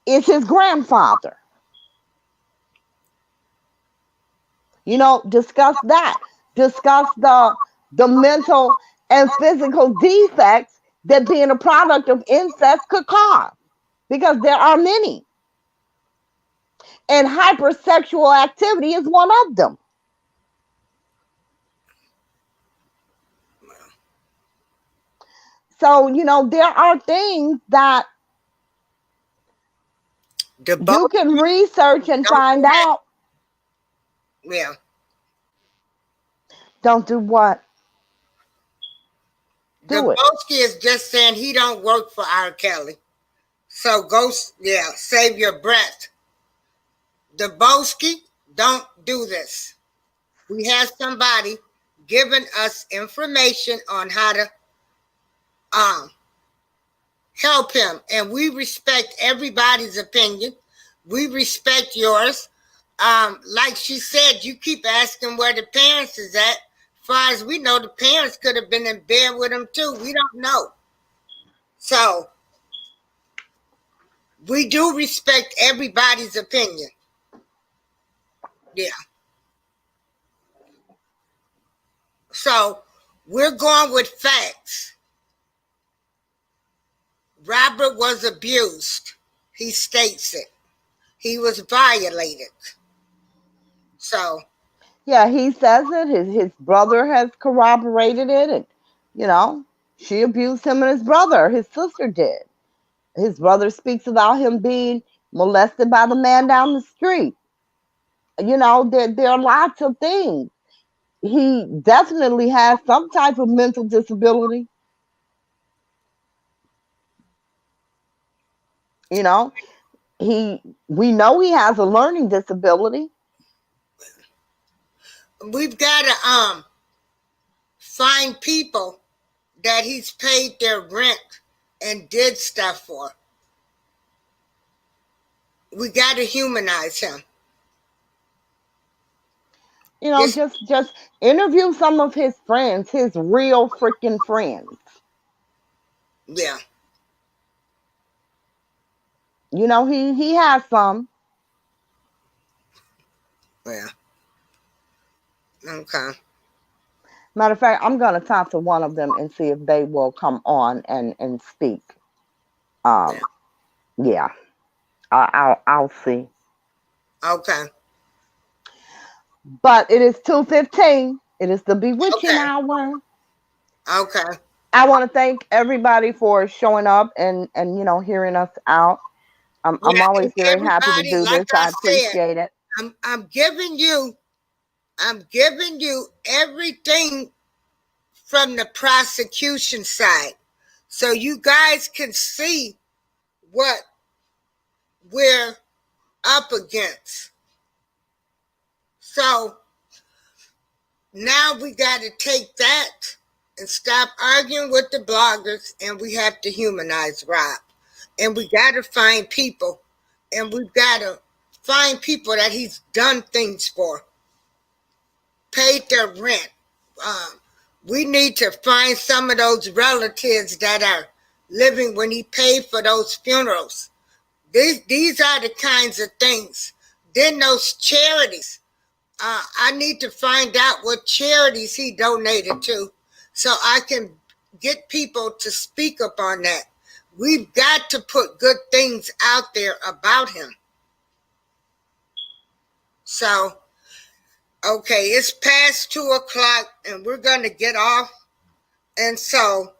is his grandfather. Discuss that. Discuss the mental and physical defects that being a product of incest could cause, because there are many, and hypersexual activity is one of them. So, there are things that The you can Bosky, research and don't do find that. out. Yeah. Don't do what? The Do it. Bosky is just saying he don't work for R. Kelly. So go, yeah, save your breath. The Bosky, don't do this. We have somebody giving us information on how to um help him, and we respect everybody's opinion. We respect yours. Like she said, you keep asking where the parents is at. As far as we know, the parents could have been in bed with him too. We don't know. So we do respect everybody's opinion. Yeah. So we're going with facts. Robert was abused. He states it. He was violated. So, Yeah, he says it. His brother has corroborated it, and you know, she abused him and his brother. His sister did. His brother speaks about him being molested by the man down the street. There are lots of things. He definitely has some type of mental disability. You know, he we know he has a learning disability. we've got to find people that he's paid their rent and did stuff for. We got to humanize him. This, Just interview some of his friends, his real freaking friends. yeah, He has some. yeah, okay, Matter of fact, I'm gonna talk to one of them and see if they will come on and speak. yeah, Um, yeah, I'll see. okay, But it is 2:15. It is the bewitching okay, hour. okay. I want to thank everybody for showing up and hearing us out. I'm Yeah, always and very happy to everybody, do like this. I I said, appreciate it. I'm giving you everything from the prosecution side, so you guys can see what we're up against. So now we got to take that and stop arguing with the bloggers, and we have to humanize Rob. And we got to find people, and we've got to find people that he's done things for, paid their rent. Um, we need to find some of those relatives that are living when he paid for those funerals. These are the kinds of things. Then those charities. I need to find out what charities he donated to so I can get people to speak up on that. We've got to put good things out there about him. So, okay, it's past 2 o'clock and we're going to get off. And so,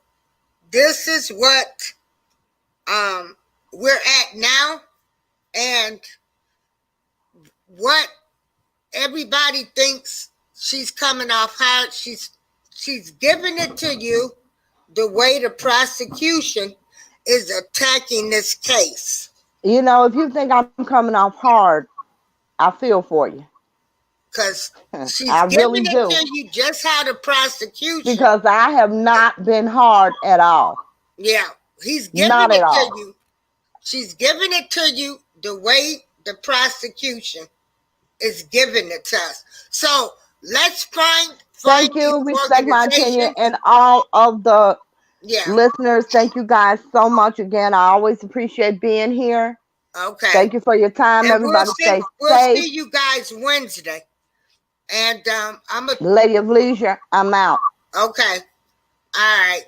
this is what um, we're at now, and what everybody thinks she's coming off hard. She's giving it to you the way the prosecution is attacking this case. If you think I'm coming off hard, I feel for you. Because she's I really giving it do. to you just how the prosecution, Because I have not been hard at all. yeah, he's giving Not at it to all. you. She's giving it to you the way the prosecution is giving it to us. So let's find Thank these you. Respect my opinion. organizations. And all of the Yeah. listeners, thank you guys so much again. I always appreciate being here. Okay. Thank you for your time. And Everybody stay we'll safe. see you guys Wednesday. And I'm a Lady of Leisure, I'm out. okay. All right.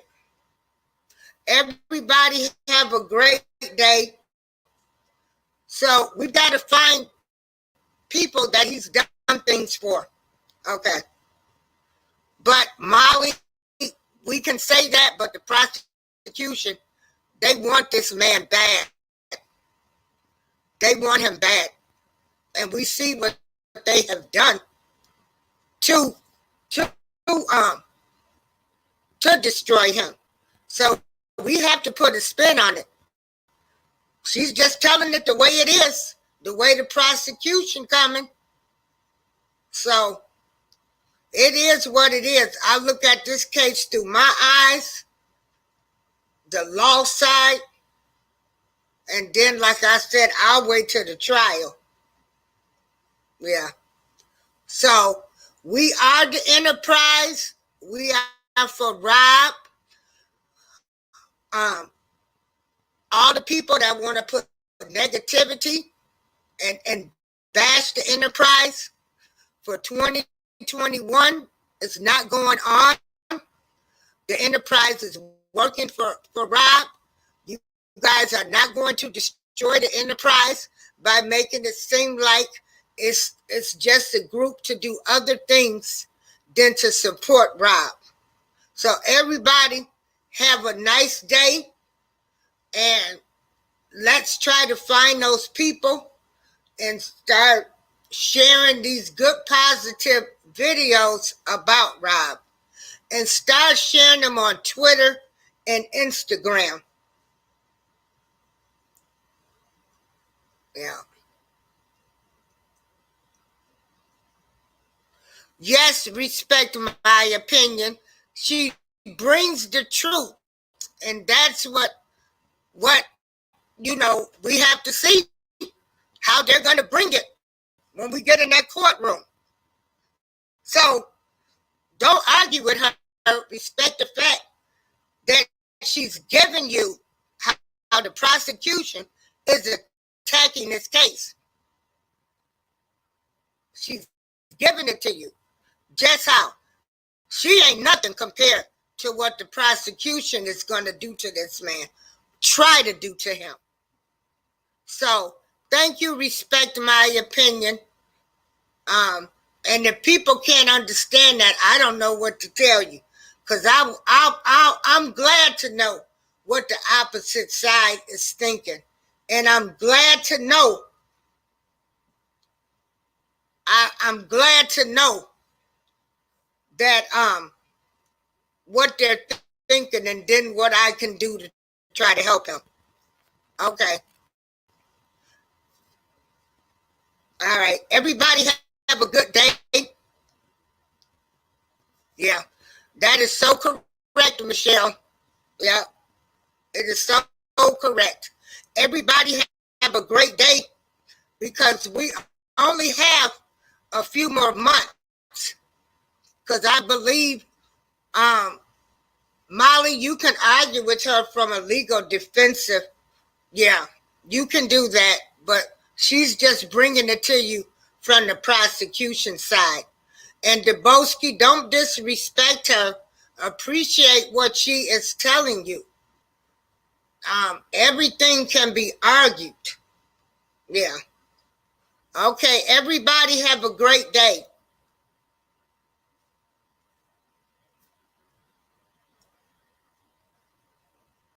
Everybody have a great day. So we got to find people that he's done things for. Okay. But Molly, we can say that, but the prosecution, they want this man bad. They want him bad. And we see what they have done to to to destroy him. So we have to put a spin on it. She's just telling it the way it is, the way the prosecution coming. So it is what it is. I look at this case through my eyes, the law side, and then, like I said, I'll wait till the trial. Yeah. So we are the enterprise. We are for Rob. Um, all the people that want to put negativity and bash the enterprise for 2021, it's not going on. The enterprise is working for Rob. You guys are not going to destroy the enterprise by making it seem like it's just a group to do other things than to support Rob. So everybody have a nice day, and let's try to find those people and start sharing these good positive videos about Rob, and start sharing them on Twitter and Instagram. Yeah. Yes, respect my opinion. She brings the truth, and that's what we have to see how they're going to bring it when we get in that courtroom. So don't argue with her. Respect the fact that she's giving you how the prosecution is attacking this case. She's giving it to you. Just how. She ain't nothing compared to what the prosecution is going to do to this man, try to do to him. So thank you, respect my opinion. And if people can't understand that, I don't know what to tell you, because I'm glad to know what the opposite side is thinking, and I'm glad to know. I'm glad to know that what they're thinking, and then what I can do to try to help him. Okay. All right. Everybody have a good day. Yeah. That is so correct, Michelle. Yeah. It is so correct. Everybody have a great day, because we only have a few more months. Because I believe, um, Molly, you can argue with her from a legal defensive. Yeah, you can do that, but she's just bringing it to you from the prosecution side. And Debosky, don't disrespect her. Appreciate what she is telling you. Everything can be argued. Yeah. Okay, everybody have a great day.